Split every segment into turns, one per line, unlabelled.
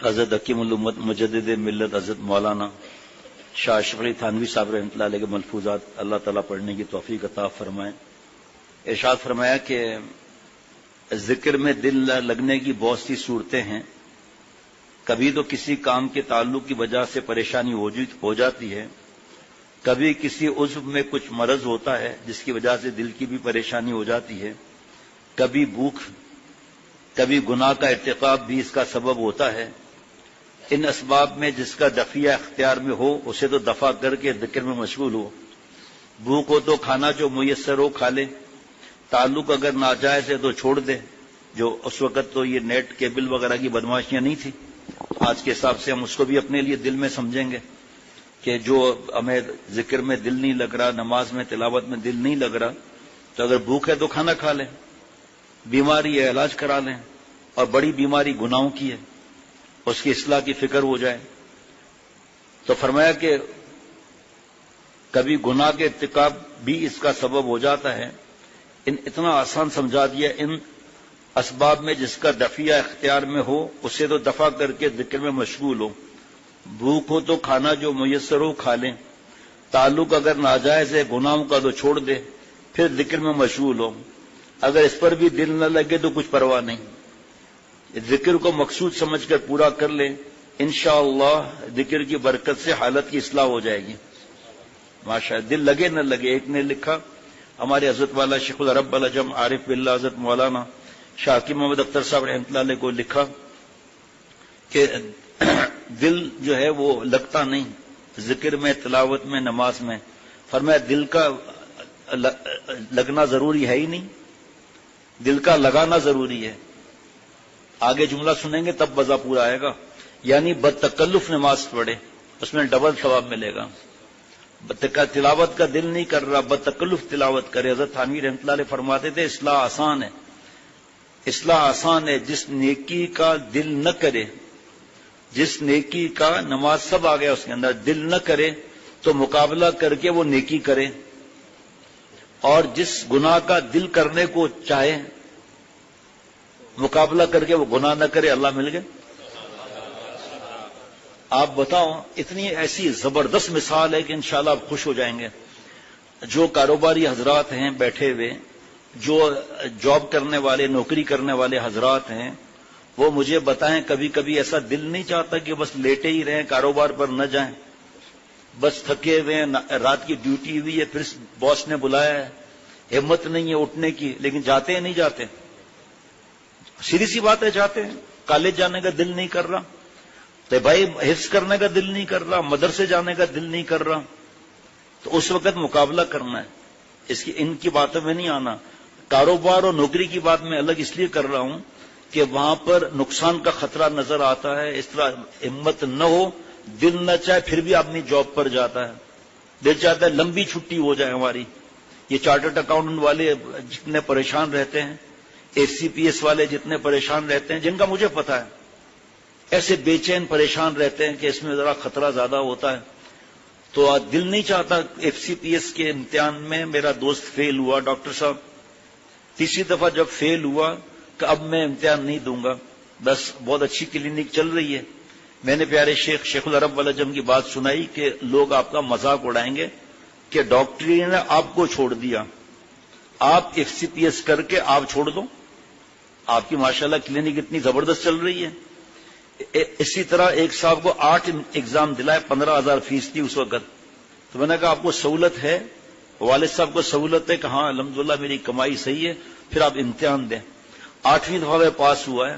حضرت حکیم الامت مجدد ملت حضرت مولانا شاہ اشرف علی تھانوی صاحب رحمۃ اللہ علیہ کے ملفوظات اللہ تعالیٰ پڑھنے کی توفیق عطا فرمائیں۔ ارشاد فرمایا کہ ذکر میں دل لگنے کی بہت سی صورتیں ہیں، کبھی تو کسی کام کے تعلق کی وجہ سے پریشانی ہو جاتی ہے، کبھی کسی عضو میں کچھ مرض ہوتا ہے جس کی وجہ سے دل کی بھی پریشانی ہو جاتی ہے، کبھی بھوک، کبھی گناہ کا ارتکاب بھی اس کا سبب ہوتا ہے۔ ان اسباب میں جس کا دفیہ اختیار میں ہو اسے تو دفع کر کے ذکر میں مشغول ہو۔ بھوک ہو تو کھانا جو میسر ہو کھا لے، تعلق اگر ناجائز ہے تو چھوڑ دے۔ جو اس وقت تو یہ نیٹ کیبل وغیرہ کی بدماشیاں نہیں تھی، آج کے حساب سے ہم اس کو بھی اپنے لیے دل میں سمجھیں گے کہ جو ہمیں ذکر میں دل نہیں لگ رہا، نماز میں تلاوت میں دل نہیں لگ رہا، تو اگر بھوک ہے تو کھانا کھا لیں، بیماری ہے علاج کرا لیں، اور بڑی بیماری گناہوں کی ہے اس کی اصلاح کی فکر ہو جائے۔ تو فرمایا کہ کبھی گناہ کے ارتکاب بھی اس کا سبب ہو جاتا ہے۔ اتنا آسان سمجھا دیا، ان اسباب میں جس کا دفیہ اختیار میں ہو اسے تو دفع کر کے ذکر میں مشغول ہو۔ بھوک ہو تو کھانا جو میسر ہو کھا لیں، تعلق اگر ناجائز ہے گناہوں کا تو چھوڑ دے، پھر ذکر میں مشغول ہو۔ اگر اس پر بھی دل نہ لگے تو کچھ پرواہ نہیں، ذکر کو مقصود سمجھ کر پورا کر لیں، انشاءاللہ ذکر کی برکت سے حالت کی اصلاح ہو جائے گی۔ ماشاءاللہ، دل لگے نہ لگے۔ ایک نے لکھا، ہمارے حضرت والا شیخ العرب العجم عارف باللہ حضرت مولانا شاہ حکیم محمد اختر صاحب رحمۃ اللہ علیہ کو لکھا کہ دل جو ہے وہ لگتا نہیں ذکر میں، تلاوت میں، نماز میں۔ فرمایا دل کا لگنا ضروری ہے ہی نہیں، دل کا لگانا ضروری ہے۔ آگے جملہ سنیں گے تب وضع پورا آئے گا، یعنی بدتکلف نماز پڑھے اس میں ڈبل ثواب ملے گا۔ تلاوت کا دل نہیں کر رہا، بدتکلف تلاوت کرے۔ حضرت تھانوی رحمۃ اللہ علیہ فرماتے تھے اصلاح آسان ہے، اصلاح آسان ہے، جس نیکی کا دل نہ کرے، جس نیکی کا، نماز سب آ گیا اس کے اندر، دل نہ کرے تو مقابلہ کر کے وہ نیکی کرے، اور جس گناہ کا دل کرنے کو چاہے مقابلہ کر کے وہ گناہ نہ کرے۔ اللہ مل گئے۔ آپ بتاؤ، اتنی ایسی زبردست مثال ہے کہ انشاءاللہ آپ خوش ہو جائیں گے۔ جو کاروباری حضرات ہیں بیٹھے ہوئے، جو جاب کرنے والے، نوکری کرنے والے حضرات ہیں، وہ مجھے بتائیں کبھی کبھی ایسا دل نہیں چاہتا کہ بس لیٹے ہی رہیں، کاروبار پر نہ جائیں، بس تھکے ہوئے ہیں، رات کی ڈیوٹی ہوئی ہے، پھر باس نے بلایا ہے، ہمت نہیں ہے اٹھنے کی، لیکن جاتے ہیں نہیں جاتے؟ سیدھی سی بات ہے، جاتے ہیں۔ کالج جانے کا دل نہیں کر رہا تو بھائی حفظ کرنے کا دل نہیں کر رہا، مدرسے جانے کا دل نہیں کر رہا، تو اس وقت مقابلہ کرنا ہے۔ ان کی باتوں میں نہیں آنا۔ کاروبار اور نوکری کی بات میں الگ اس لیے کر رہا ہوں کہ وہاں پر نقصان کا خطرہ نظر آتا ہے، اس طرح ہمت نہ ہو، دل نہ چاہے پھر بھی آدمی جاب پر جاتا ہے، دل چاہتا ہے لمبی چھٹی ہو جائے ہماری۔ یہ چارٹرڈ اکاؤنٹنٹ والے جتنے پریشان رہتے ہیں، ACPS والے جتنے پریشان رہتے ہیں، جن کا مجھے پتا ہے، ایسے بے چین پریشان رہتے ہیں کہ اس میں ذرا خطرہ زیادہ ہوتا ہے۔ تو دل نہیں چاہتا۔ FCPS کے امتحان میں میرا دوست فیل ہوا، ڈاکٹر صاحب، تیسری دفعہ جب فیل ہوا کہ اب میں امتحان نہیں دوں گا، بس بہت اچھی کلینک چل رہی ہے۔ میں نے پیارے شیخ العرب والعجم کی بات سنائی کہ لوگ آپ کا مذاق اڑائیں گے کہ ڈاکٹری نے آپ کو چھوڑ دیا، آپ FCPS کر کے آپ چھوڑ دو، آپ کی ماشاءاللہ کلینک اتنی زبردست چل رہی ہے۔ اسی طرح ایک صاحب کو 8 ایگزام دلائے، 15,000 فیس تھی اس وقت۔ تو میں نے کہا آپ کو سہولت ہے؟ والد صاحب کو سہولت ہے کہ ہاں الحمدللہ میری کمائی صحیح ہے، پھر آپ امتحان دیں۔ 8ویں دفعہ میں پاس ہوا ہے،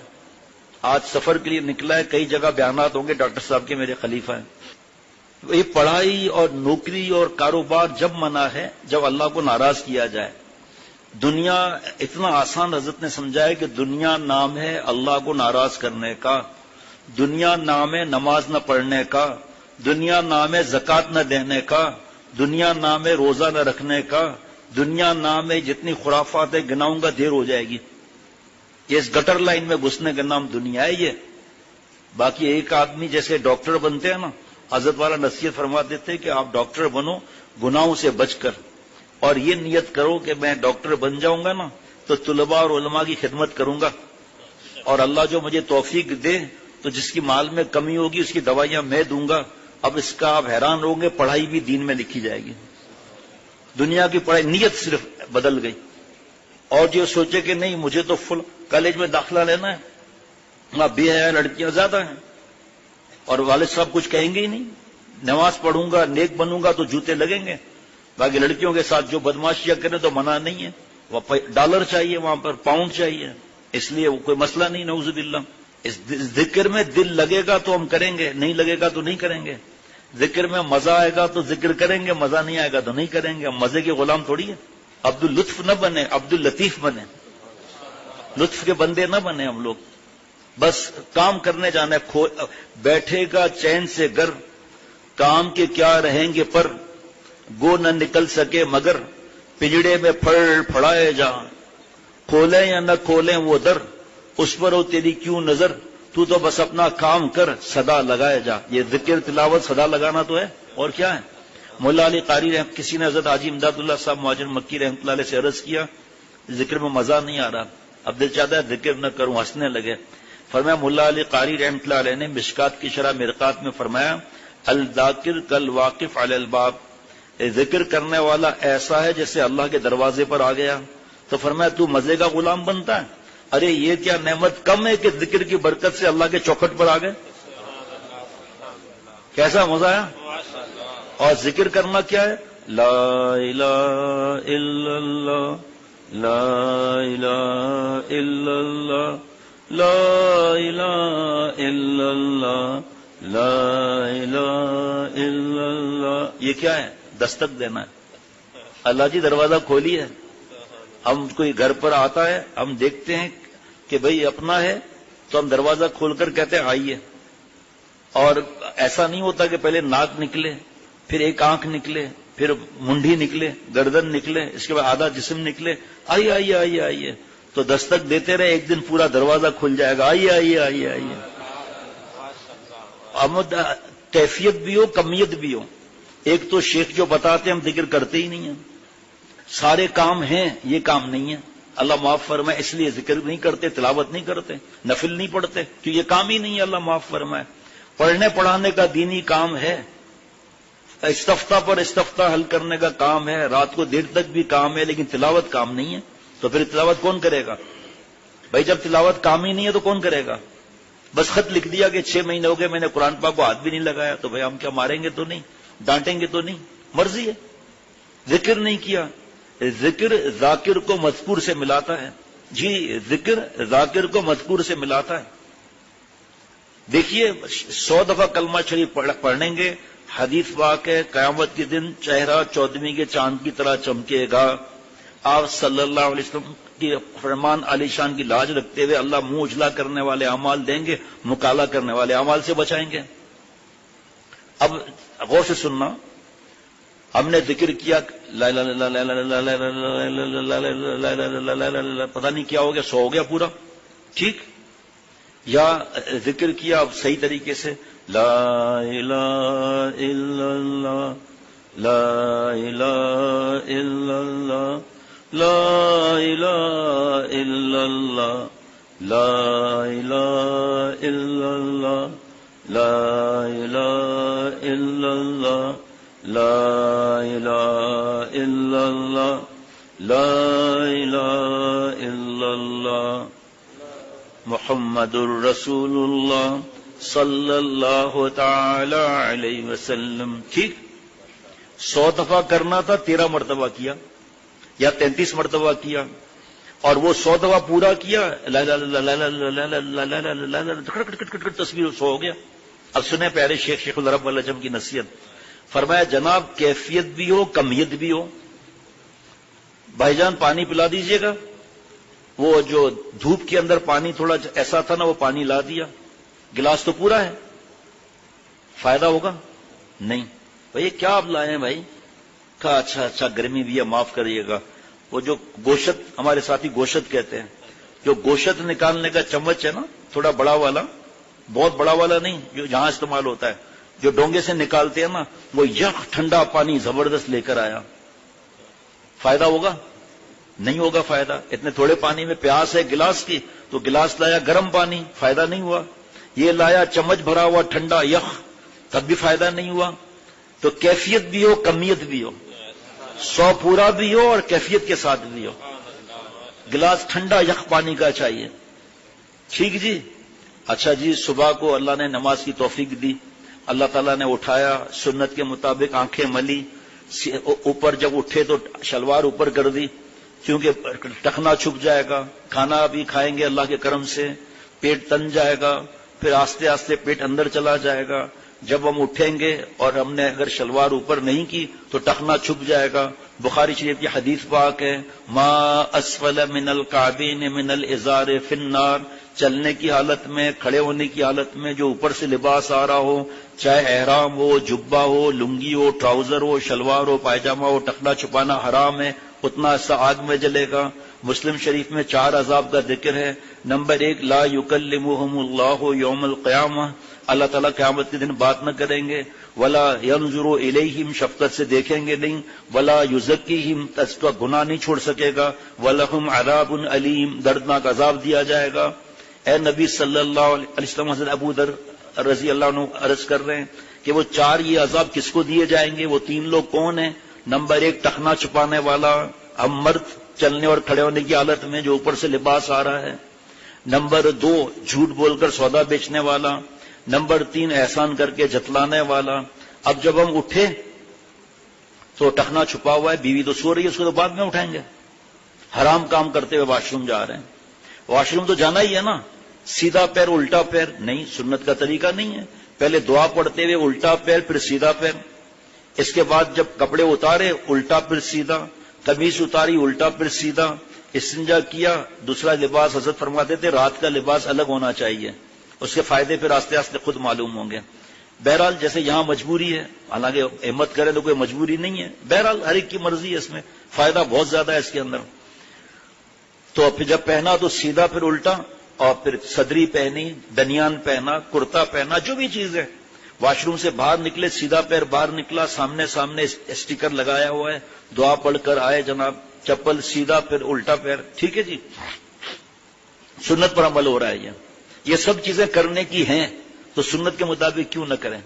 آج سفر کے لیے نکلا ہے، کئی جگہ بیانات ہوں گے، ڈاکٹر صاحب کے میرے خلیفہ ہیں۔ یہ پڑھائی اور نوکری اور کاروبار جب منع ہے، جب اللہ کو ناراض کیا جائے۔ دنیا اتنا آسان حضرت نے سمجھایا کہ دنیا نام ہے اللہ کو ناراض کرنے کا، دنیا نام ہے نماز نہ پڑھنے کا، دنیا نام ہے زکوٰۃ نہ دینے کا، دنیا نام ہے روزہ نہ رکھنے کا، دنیا نام ہے جتنی خرافات ہے گناہوں کا ڈھیر ہو جائے گی۔ یہ اس گٹر لائن میں گھسنے کا نام دنیا ہے یہ۔ باقی ایک آدمی جیسے ڈاکٹر بنتے ہیں نا، حضرت والا نصیحت فرما دیتے کہ آپ ڈاکٹر بنو گناہوں سے بچ کر، اور یہ نیت کرو کہ میں ڈاکٹر بن جاؤں گا نا تو طلباء اور علماء کی خدمت کروں گا، اور اللہ جو مجھے توفیق دے تو جس کی مال میں کمی ہوگی اس کی دوائیاں میں دوں گا. اب اس کا آپ حیران ہوں گے، پڑھائی بھی دین میں لکھی جائے گی. دنیا کی پڑھائی، نیت صرف بدل گئی. اور جو سوچے کہ نہیں مجھے تو فل کالج میں داخلہ لینا ہے، وہاں بے حیا لڑکیاں زیادہ ہیں، اور والد صاحب کچھ کہیں گے ہی نہیں، نماز پڑھوں گا نیک بنوں گا تو جوتے لگیں گے. باقی لڑکیوں کے ساتھ جو بدماشیاں کریں تو منع نہیں ہے. وہ ڈالر چاہیے، وہاں پر پاؤنڈ چاہیے، اس لیے وہ کوئی مسئلہ نہیں. نعوذ باللہ. اس ذکر میں دل لگے گا تو ہم کریں گے، نہیں لگے گا تو نہیں کریں گے. ذکر میں مزہ آئے گا تو ذکر کریں گے، مزہ نہیں آئے گا تو نہیں کریں گے. ہم مزے کے غلام تھوڑی ہے. عبد اللطف نہ بنے، عبد اللطیف بنے. لطف کے بندے نہ بنے ہم لوگ. بس کام کرنے جانا ہے. بیٹھے گا چین سے گھر، کام کے کیا رہیں گے پر، گو نہ نکل سکے مگر پنجڑے میں پھڑ پھڑائے جا. کھولیں یا نہ کھولیں وہ در، اس پر ہو تیری کیوں نظر. تو بس اپنا کام کر، صدا لگائے جا. یہ ذکر تلاوت صدا لگانا تو ہے، اور کیا ہے. مولا علی قاری کسی نے حضرت حاجی امداد اللہ صاحب مہاجر مکی رحمۃ اللہ علیہ سے عرض کیا، ذکر میں مزہ نہیں آ رہا، اب دل چاہتا ہے ذکر نہ کروں، ہنسنے لگے. فرمایا مولا علی قاری رحمۃ اللہ علیہ نے مشکات کی شرح مرقات میں فرمایا، الذاکر کل واقف علی الباب، ذکر کرنے والا ایسا ہے جیسے اللہ کے دروازے پر آ گیا. تو فرمایا تو مزے کا غلام بنتا ہے. ارے یہ کیا نعمت کم ہے کہ ذکر کی برکت سے اللہ کے چوکھٹ پر آ گئے. کیسا مزہ آیا. اور ذکر کرنا کیا ہے، لا الہ الا اللہ، لا الہ الا اللہ، لا الہ الا اللہ، لا الہ الا اللہ. یہ کیا ہے، دستک دینا ہے. اللہ جی دروازہ کھولی ہے. ہم کوئی گھر پر آتا ہے، ہم دیکھتے ہیں کہ بھئی اپنا ہے تو ہم دروازہ کھول کر کہتے ہیں آئیے. اور ایسا نہیں ہوتا کہ پہلے ناک نکلے، پھر ایک آنکھ نکلے، پھر منڈی نکلے، گردن نکلے، اس کے بعد آدھا جسم نکلے. آئیے آئیے آئیے آئیے. تو دستک دیتے رہے، ایک دن پورا دروازہ کھل جائے گا. آئیے آئیے آئیے آئیے. کیفیت بھی ہو کمیت بھی ہو. ایک تو شیخ جو بتاتے ہم ذکر کرتے ہی نہیں ہیں. سارے کام ہیں، یہ کام نہیں ہے. اللہ معاف فرمائے، اس لیے ذکر نہیں کرتے، تلاوت نہیں کرتے، نفل نہیں پڑھتے کہ یہ کام ہی نہیں ہے. اللہ معاف فرمائے. پڑھنے پڑھانے کا دینی کام ہے، استفتاء پر استفتاء حل کرنے کا کام ہے، رات کو دیر تک بھی کام ہے، لیکن تلاوت کام نہیں ہے. تو پھر تلاوت کون کرے گا بھائی؟ جب تلاوت کام ہی نہیں ہے تو کون کرے گا؟ بس خط لکھ دیا کہ 6 مہینے ہو گئے میں نے قرآن پاک کو ہاتھ بھی نہیں لگایا، تو بھائی ہم کیا ماریں گے تو نہیں، ڈانٹیں گے تو نہیں، مرضی ہے. ذکر نہیں کیا. ذکر ذاکر کو مذکور سے ملاتا ہے. جی ذکر ذاکر کو مذکور سے ملاتا ہے. دیکھیے 100 دفعہ کلمہ شریف پڑھیں گے، حدیث پاک ہے قیامت کے دن چہرہ 14ویں کے چاند کی طرح چمکے گا. آپ صلی اللہ علیہ وسلم کی فرمان علی شان کی لاج رکھتے ہوئے اللہ منہ اجلا کرنے والے اعمال دیں گے، مکالا کرنے والے اعمال سے بچائیں گے. اب غور سے سننا، ہم نے ذکر کیا پتہ نہیں کیا ہو گیا، 100 ہو گیا پورا، ٹھیک. یا ذکر کیا اب صحیح طریقے سے، لا الہ الا اللہ، لا الہ الا اللہ، لا الہ الا اللہ، لا الہ الا اللہ، لا الہ الا اللہ، لا الہ الا اللہ، لا الہ الا اللہ، محمد الرسول اللہ صلی اللہ تعالی علیہ وسلم. ٹھیک. 100 دفعہ کرنا تھا، 13 مرتبہ کیا یا 33 مرتبہ کیا، اور وہ 100 دفعہ پورا کیا، تصویر 100 ہو گیا. اب سنیں پیارے شیخ العرب والعجم کی نصیحت. فرمایا جناب کیفیت بھی ہو کمیت بھی ہو. بھائی جان پانی پلا دیجئے گا. وہ جو دھوپ کے اندر پانی تھوڑا ایسا تھا نا، وہ پانی لا دیا، گلاس تو پورا ہے، فائدہ ہوگا نہیں. بھائی کیا آپ لائے ہیں بھائی؟ کہا اچھا گرمی بھی ہے معاف کریے گا. وہ جو گوشت، ہمارے ساتھی گوشت کہتے ہیں، جو گوشت نکالنے کا چمچ ہے نا، تھوڑا بڑا والا، بہت بڑا والا نہیں جو جہاں استعمال ہوتا ہے، جو ڈونگے سے نکالتے ہیں نا، وہ یک ٹھنڈا پانی زبردست لے کر آیا. فائدہ ہوگا نہیں ہوگا فائدہ. اتنے تھوڑے پانی میں پیاس ہے گلاس کی، تو گلاس لایا گرم پانی، فائدہ نہیں ہوا. یہ لایا چمچ بھرا ہوا ٹھنڈا یخ، تب بھی فائدہ نہیں ہوا. تو کیفیت بھی ہو کمیت بھی ہو، 100 پورا بھی ہو اور کیفیت کے ساتھ بھی ہو. گلاس ٹھنڈا یخ پانی کا چاہیے. ٹھیک جی. اچھا جی، صبح کو اللہ نے نماز کی توفیق دی، اللہ تعالیٰ نے اٹھایا، سنت کے مطابق آنکھیں ملی، اوپر جب اٹھے تو شلوار اوپر کر دی کیونکہ ٹخنا چھپ جائے گا. کھانا بھی کھائیں گے اللہ کے کرم سے، پیٹ تن جائے گا، پھر آہستہ آہستہ پیٹ اندر چلا جائے گا. جب ہم اٹھیں گے اور ہم نے اگر شلوار اوپر نہیں کی تو ٹخنا چھپ جائے گا. بخاری شریف کی حدیث پاک ہے، ما اسفل من الکعبین من الازار فی النار. چلنے کی حالت میں، کھڑے ہونے کی حالت میں جو اوپر سے لباس آ رہا ہو، چاہے احرام ہو، جبہ ہو، لنگی ہو، ٹراؤزر ہو، شلوار ہو، پائجامہ ہو، ٹخنا چھپانا حرام ہے، اتنا حصہ آگ میں جلے گا. مسلم شریف میں 4 عذاب کا ذکر ہے. نمبر 1، لا یکلمہم اللہ یوم القیامہ، اللہ تعالیٰ قیامت کے دن بات نہ کریں گے. ولا ینظر الیہم، شفقت سے دیکھیں گے نہیں. ولا یزکیہم، اس کا گناہ نہیں چھوڑ سکے گا. ولہم عذاب علیم، دردناک عذاب دیا جائے گا. اے نبی صلی اللہ علیہ وسلم، حضرت ابو ذر رضی اللہ عنہ عرض کر رہے ہیں کہ وہ 4 یہ عذاب کس کو دیے جائیں گے؟ وہ 3 لوگ کون ہیں؟ نمبر 1، ٹخنا چھپانے والا، ہم مرد چلنے اور کھڑے ہونے کی حالت میں جو اوپر سے لباس آ رہا ہے. نمبر 2، جھوٹ بول کر سودا بیچنے والا. نمبر 3، احسان کر کے جتلانے والا. اب جب ہم اٹھے تو ٹخنا چھپا ہوا ہے، بیوی تو سو رہی ہے، اس کو تو بعد میں اٹھائیں گے. حرام کام کرتے ہوئے واش روم جا رہے ہیں، واش روم تو جانا ہی ہے نا. سیدھا پیر الٹا پیر نہیں، سنت کا طریقہ نہیں ہے. پہلے دعا پڑھتے ہوئے الٹا پیر پھر سیدھا پیر. اس کے بعد جب کپڑے اتارے الٹا پھر سیدھا، قمیص اتاری الٹا پھر سیدھا. استنجا کیا، دوسرا لباس. حضرت فرماتے تھے رات کا لباس الگ ہونا چاہیے، اس کے فائدے پھر آستے آستے خود معلوم ہوں گے. بہرحال جیسے یہاں مجبوری ہے، حالانکہ احمد کرے تو کوئی مجبوری نہیں ہے، بہرحال ہر ایک کی مرضی ہے، اس میں فائدہ بہت زیادہ ہے اس کے اندر. تو پھر جب پہنا تو سیدھا پھر الٹا، اور پھر صدری پہنی، بنیان پہنا، کرتا پہنا، جو بھی چیز ہے. واش روم سے باہر نکلے، سیدھا پیر باہر نکلا، سامنے اسٹیکر لگایا ہوا ہے، دعا پڑھ کر آئے جناب، چپل سیدھا پھر الٹا پیر. ٹھیک ہے جی، سنت پر عمل ہو رہا ہے. یہ سب چیزیں کرنے کی ہیں تو سنت کے مطابق کیوں نہ کریں؟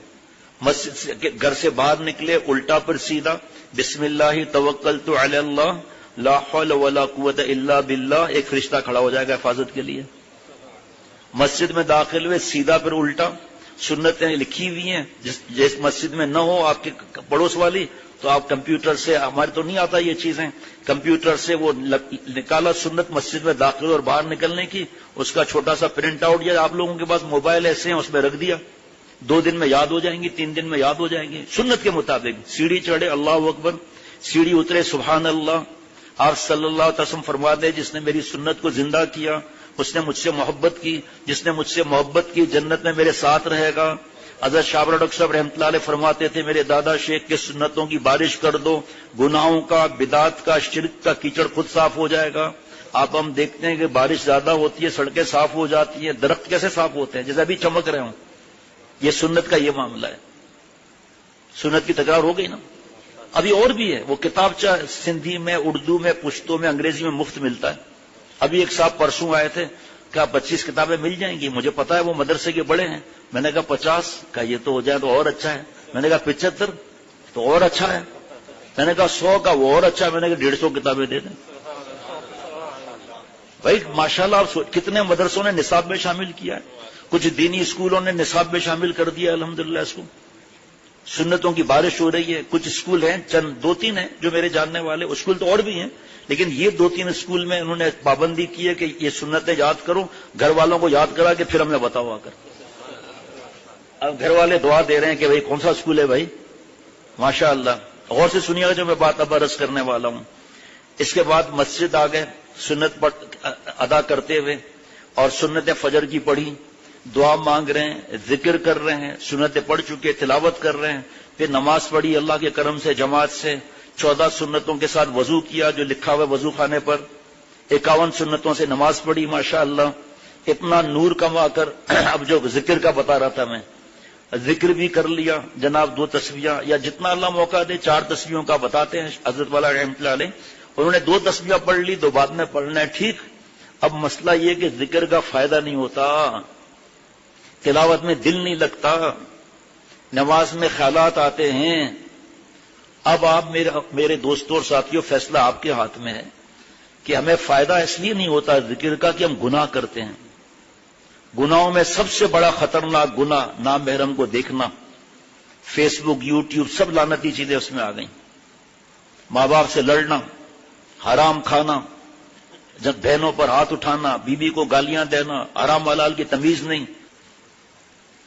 مسجد سے گھر سے باہر نکلے الٹا پر سیدھا، بسم اللہ توکلت علی اللہ لا حول ولا قوت الا باللہ، ایک فرشتہ کھڑا ہو جائے گا حفاظت کے لیے. مسجد میں داخل ہوئے سیدھا پھر الٹا. سنتیں لکھی ہوئی ہیں، جس مسجد میں نہ ہو آپ کے پڑوس والی تو آپ کمپیوٹر سے، ہمارے تو نہیں آتا یہ چیزیں، کمپیوٹر سے وہ نکالا سنت مسجد میں داخل اور باہر نکلنے کی، اس کا چھوٹا سا پرنٹ آؤٹ، یا آپ لوگوں کے پاس موبائل ایسے ہیں اس میں رکھ دیا، 2 دن میں یاد ہو جائیں گی، 3 دن میں یاد ہو جائیں گی. سنت کے مطابق سیڑھی چڑھے اللہ اکبر، سیڑھی اترے سبحان اللہ. آپ صلی اللہ علیہ وسلم فرماتے جس نے میری سنت کو زندہ کیا اس نے مجھ سے محبت کی، جس نے مجھ سے محبت کی جنت میں میرے ساتھ رہے گا. حضرت شاہ ڈاکٹر صاحب رحمۃ اللہ علیہ فرماتے تھے میرے دادا شیخ کے سنتوں کی بارش کر دو، گناہوں کا، بدعات کا، شرک کا کیچڑ خود صاف ہو جائے گا. آپ ہم دیکھتے ہیں کہ بارش زیادہ ہوتی ہے، سڑکیں صاف ہو جاتی ہیں، درخت کیسے صاف ہوتے ہیں؟ جیسے ابھی چمک رہے ہوں. یہ سنت کا یہ معاملہ ہے. سنت کی تکرار ہو گئی نا. ابھی اور بھی ہے، وہ کتابچہ سندھی میں، اردو میں، پشتو میں، انگریزی میں مفت ملتا ہے. ابھی ایک صاحب پرسوں آئے تھے، کہا 25 کتابیں مل جائیں گی. مجھے پتا ہے وہ مدرسے کے بڑے ہیں. میں نے کہا 50، کہا یہ تو ہو جائے تو اور اچھا ہے. میں نے کہا 75 تو اور اچھا ہے. میں نے کہا 100 کا وہ اور اچھا ہے. میں نے کہا 150 کتابیں دے دیں. بھائی ماشاءاللہ آپ کتنے مدرسوں نے نصاب میں شامل کیا ہے، کچھ دینی اسکولوں نے نصاب میں شامل کر دیا الحمدللہ. اس کو سنتوں کی بارش ہو رہی ہے. کچھ اسکول ہیں، چند 2-3 ہیں جو میرے جاننے والے، اسکول تو اور بھی ہیں لیکن یہ 2-3 اسکول میں انہوں نے پابندی کی ہے کہ یہ سنتیں یاد کرو، گھر والوں کو یاد کرا کے پھر ہمیں بتاؤ آ کر. اب گھر والے دعا دے رہے ہیں کہ بھائی کون سا اسکول ہے بھائی. ماشاءاللہ غور سے سنیے گا جو میں بات اب عرض کرنے والا ہوں. اس کے بعد مسجد آ گئے سنت ادا کرتے ہوئے، اور سنت فجر کی پڑھی، دعا مانگ رہے ہیں، ذکر کر رہے ہیں، سنتیں پڑھ چکے، تلاوت کر رہے ہیں. پھر نماز پڑھی اللہ کے کرم سے جماعت سے، 14 سنتوں کے ساتھ وضو کیا جو لکھا ہوا وضو خانے پر، 51 سنتوں سے نماز پڑھی. ماشاءاللہ اتنا نور کما کر اب جو ذکر کا بتا رہا تھا میں، ذکر بھی کر لیا جناب. 2 تسبیحاں یا جتنا اللہ موقع دے، 4 تسبیحوں کا بتاتے ہیں حضرت والا رحمۃ اللہ علیہ. انہوں نے 2 تسبیحاں پڑھ لی، 2 بعد میں پڑھنا ہے. ٹھیک، اب مسئلہ یہ کہ ذکر کا فائدہ نہیں ہوتا. تلاوت میں دل نہیں لگتا، نماز میں خیالات آتے ہیں۔ اب آپ میرے دوستوں اور ساتھیوں، فیصلہ آپ کے ہاتھ میں ہے کہ ہمیں فائدہ اس لیے نہیں ہوتا ذکر کا کہ ہم گناہ کرتے ہیں۔ گناہوں میں سب سے بڑا خطرناک گناہ نامحرم کو دیکھنا، فیس بک، یوٹیوب، سب لعنتی چیزیں اس میں آ گئیں۔ ماں باپ سے لڑنا، حرام کھانا، جب بہنوں پر ہاتھ اٹھانا، بیوی کو گالیاں دینا، حرام حلال کی تمیز نہیں۔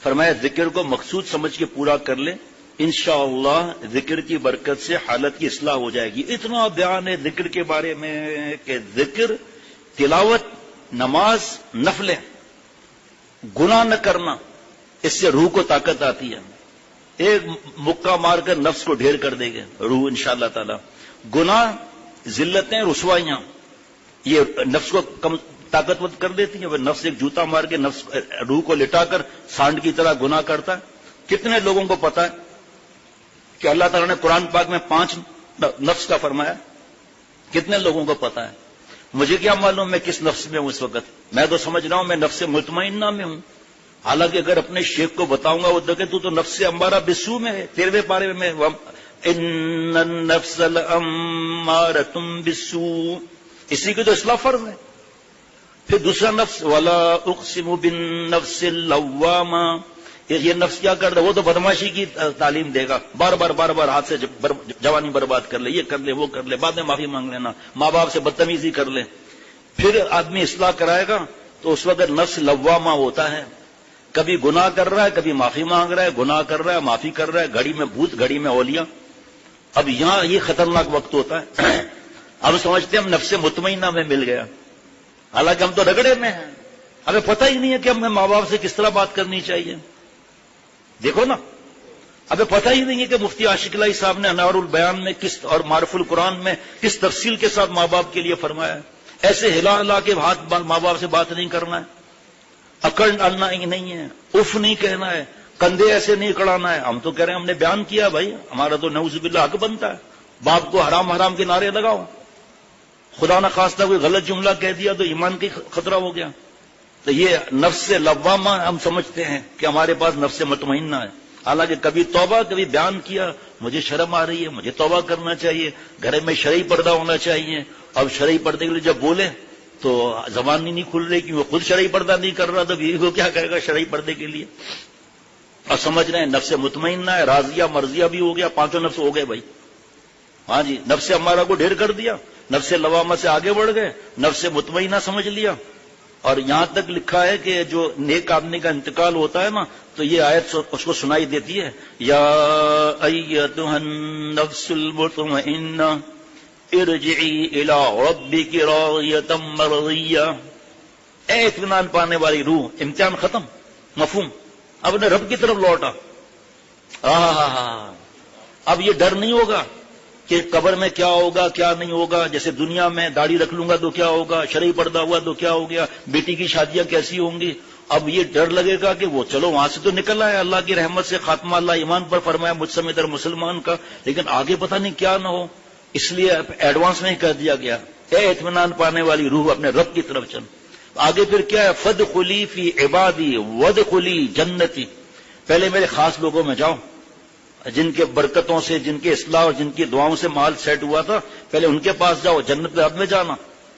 فرمایا ذکر کو مقصود سمجھ کے پورا کر لیں، انشاءاللہ ذکر کی برکت سے حالت کی اصلاح ہو جائے گی۔ اتنا بیان ہے ذکر کے بارے میں کہ ذکر، تلاوت، نماز، نفلیں، گناہ نہ کرنا، اس سے روح کو طاقت آتی ہے۔ ایک مکہ مار کر نفس کو ڈھیر کر دے گے روح انشاءاللہ تعالی۔ گناہ، ذلتیں، رسوائیاں، یہ نفس کو کم طاقتور کر دیتی ہیں۔ وہ نفس ایک جوتا مار کے نفس روح کو لٹا کر سانڈ کی طرح گناہ کرتا ہے۔ کتنے لوگوں کو پتا ہے کہ اللہ تعالیٰ نے قرآن پاک میں 5 نفس کا فرمایا؟ کتنے لوگوں کو پتا ہے؟ مجھے کیا معلوم میں کس نفس میں ہوں اس وقت؟ میں تو سمجھ رہا ہوں میں نفس مطمئنہ میں ہوں، حالانکہ اگر اپنے شیخ کو بتاؤں گا وہ دیکھے تو نفس امارہ بالسوء میں ہے۔ 13ویں پارے میں ان النفس لامارۃ بالسوء، اسی کی تو اصلاح فرض ہے۔ پھر دوسرا نفس ولا اقسم بالنفس اللوامہ، یہ نفس کیا کرتا ہے؟ وہ تو بدماشی کی تعلیم دے گا، بار بار ہاتھ سے جوانی برباد کر لے، یہ کر لے، وہ کر لے، بعد میں معافی مانگ لینا، ماں باپ سے بدتمیزی کر لے۔ پھر آدمی اصلاح کرائے گا تو اس وقت نفس لوامہ ہوتا ہے، کبھی گناہ کر رہا ہے، کبھی معافی مانگ رہا ہے، گناہ کر رہا ہے، معافی کر رہا ہے، گھڑی میں بھوت، گھڑی میں اولیاء۔ اب یہاں یہ خطرناک وقت ہوتا ہے۔ اب سمجھتے ہیں ہم نفس مطمئنہ میں مل گیا، حالانکہ ہم تو رگڑے میں ہیں، ہمیں پتہ ہی نہیں ہے کہ ہمیں ماں باپ سے کس طرح بات کرنی چاہیے۔ دیکھو نا، ہمیں پتہ ہی نہیں ہے کہ مفتی عاشق الہی صاحب نے انوار البیان میں کس اور معرف القرآن میں کس تفصیل کے ساتھ ماں باپ کے لیے فرمایا ہے۔ ایسے ہلا ہلا کے ہاتھ ماں باپ سے بات نہیں کرنا ہے، اکڑ ڈالنا ہی نہیں ہے، اف نہیں کہنا ہے، کندھے ایسے نہیں کڑانا ہے۔ ہم تو کہہ رہے ہیں ہم نے بیان کیا بھائی، ہمارا تو نعوذ باللہ حق بنتا ہے، باپ کو حرام کے نعرے لگاؤ، خدا نہ خواستہ کوئی غلط جملہ کہہ دیا تو ایمان کی خطرہ ہو گیا۔ تو یہ نفس لوامہ ہم سمجھتے ہیں کہ ہمارے پاس نفس مطمئنہ ہے، حالانکہ کبھی توبہ، کبھی بیان کیا، مجھے شرم آ رہی ہے، مجھے توبہ کرنا چاہیے، گھر میں شرعی پردہ ہونا چاہیے۔ اب شرعی پردے کے لیے جب بولے تو زبان نہیں کھل رہی کہ وہ خود شرعی پردہ نہیں کر رہا، تو بیوی کو کیا کہے گا شرعی پردے کے لیے؟ اور سمجھ رہے ہیں نفس مطمئنہ ہے، راضیہ مرضیہ بھی ہو گیا، 5 نفس ہو گئے بھائی۔ ہاں جی، نفس امارہ کو ڈھیر کر دیا، نفس لوامہ سے آگے بڑھ گئے، نفس مطمئنہ سمجھ لیا۔ اور یہاں تک لکھا ہے کہ جو نیک آدمی کا انتقال ہوتا ہے نا تو یہ آیت اس کو سنائی دیتی ہے، یا ایتھا النفس المطمئنہ ارجعی الی ربک راضیۃ مرضیہ، اے اطمینان پانے والی روح، امتحان ختم، مفہوم، اب اپنے رب کی طرف لوٹا۔ اب یہ ڈر نہیں ہوگا کہ قبر میں کیا ہوگا کیا نہیں ہوگا، جیسے دنیا میں داڑھی رکھ لوں گا تو کیا ہوگا، شرعی پردہ ہوا تو کیا ہو گیا، بیٹی کی شادیاں کیسی ہوں گی۔ اب یہ ڈر لگے گا کہ وہ چلو وہاں سے تو نکل آئے، اللہ کی رحمت سے خاتمہ اللہ ایمان پر فرمایا مجھ سمیت مسلمان کا، لیکن آگے پتہ نہیں کیا نہ ہو، اس لیے ایڈوانس میں ہی کہہ دیا گیا اے اطمینان پانے والی روح اپنے رب کی طرف چل۔ آگے پھر کیا ہے، فادخلی فی عبادی وادخلی جنتی، پہلے میرے خاص لوگوں میں جاؤ، جن کے برکتوں سے، جن کے اصلاح اور جن کی دعاؤں سے مال سیٹ ہوا تھا، پہلے ان کے پاس جاؤ، جنت میں اب میں جانا،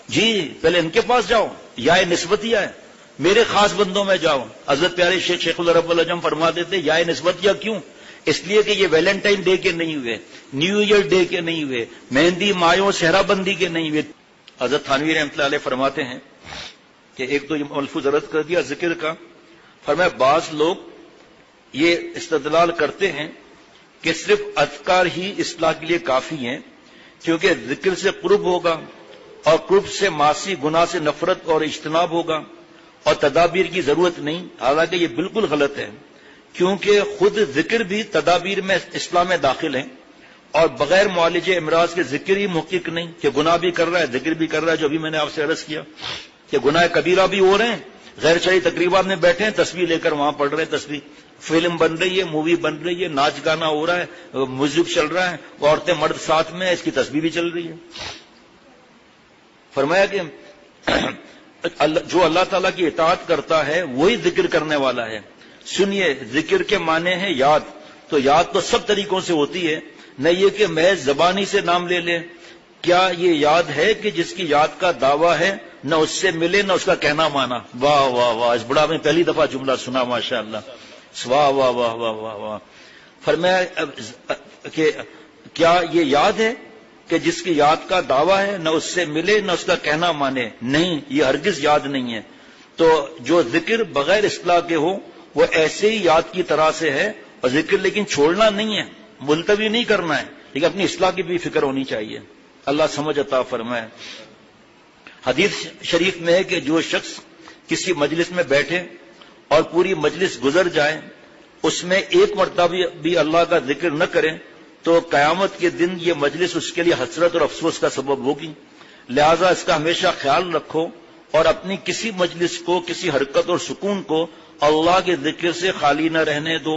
جی پہلے ان کے پاس جاؤ، یا نسبتیہ ہے، میرے خاص بندوں میں جاؤ۔ حضرت پیارے شیخ العرب العجم فرما دیتے یا نسبتیہ کیوں؟ اس لیے کہ یہ ویلنٹائن ڈے کے نہیں ہوئے، نیو ایئر ڈے کے نہیں ہوئے، مہندی مایوں صحرا بندی کے نہیں ہوئے۔ حضرت تھانوی رحمۃ اللہ علیہ فرماتے ہیں کہ ایک تو یہ ملفوظ عرض کر دیا ذکر کا، فرمایا بعض لوگ یہ استدلال کرتے ہیں کہ صرف اذکار ہی اصلاح کے لیے کافی ہیں، کیونکہ ذکر سے قرب ہوگا اور قرب سے معاصی گناہ سے نفرت اور اجتناب ہوگا اور تدابیر کی ضرورت نہیں۔ حالانکہ یہ بالکل غلط ہے، کیونکہ خود ذکر بھی تدابیر میں اصلاح میں داخل ہیں، اور بغیر معالج امراض کے ذکر ہی محقق نہیں کہ گناہ بھی کر رہا ہے ذکر بھی کر رہا ہے، جو بھی میں نے آپ سے عرض کیا کہ گناہ کبیرہ بھی ہو رہے ہیں، غیر شرعی تقریبات میں بیٹھے ہیں، تسبیح لے کر وہاں پڑھ رہے ہیں تسبیح، فلم بن رہی ہے، مووی بن رہی ہے، ناچ گانا ہو رہا ہے، میوزک چل رہا ہے، عورتیں مرد ساتھ میں، اس کی تسبیح بھی چل رہی ہے۔ فرمایا کہ جو اللہ تعالیٰ کی اطاعت کرتا ہے وہی ذکر کرنے والا ہے، سنیے، ذکر کے معنی ہے یاد، تو یاد تو سب طریقوں سے ہوتی ہے، نہ یہ کہ محض زبانی سے نام لے لیں۔ کیا یہ یاد ہے کہ جس کی یاد کا دعویٰ ہے نہ اس سے ملے نہ اس کا کہنا مانا؟ واہ واہ واہ، اس بڑا میں پہلی دفعہ جملہ سنا، ماشاء اللہ، واہ واہ واہ واہ واہ واہ۔ فرمایا کہ کیا یہ یاد ہے کہ جس کی یاد کا دعویٰ ہے نہ اس سے ملے نہ اس کا کہنا مانے؟ نہیں، یہ ہرگز یاد نہیں ہے۔ تو جو ذکر بغیر اصلاح کے ہو وہ ایسے ہی یاد کی طرح سے ہے، اور ذکر لیکن چھوڑنا نہیں ہے، ملتوی نہیں کرنا ہے، لیکن اپنی اصلاح کی بھی فکر ہونی چاہیے۔ اللہ سمجھ عطا فرمائے۔ حدیث شریف میں ہے کہ جو شخص کسی مجلس میں بیٹھے اور پوری مجلس گزر جائے، اس میں ایک مرتبہ بھی اللہ کا ذکر نہ کرے، تو قیامت کے دن یہ مجلس اس کے لیے حسرت اور افسوس کا سبب ہوگی۔ لہذا اس کا ہمیشہ خیال رکھو اور اپنی کسی مجلس کو، کسی حرکت اور سکون کو اللہ کے ذکر سے خالی نہ رہنے دو۔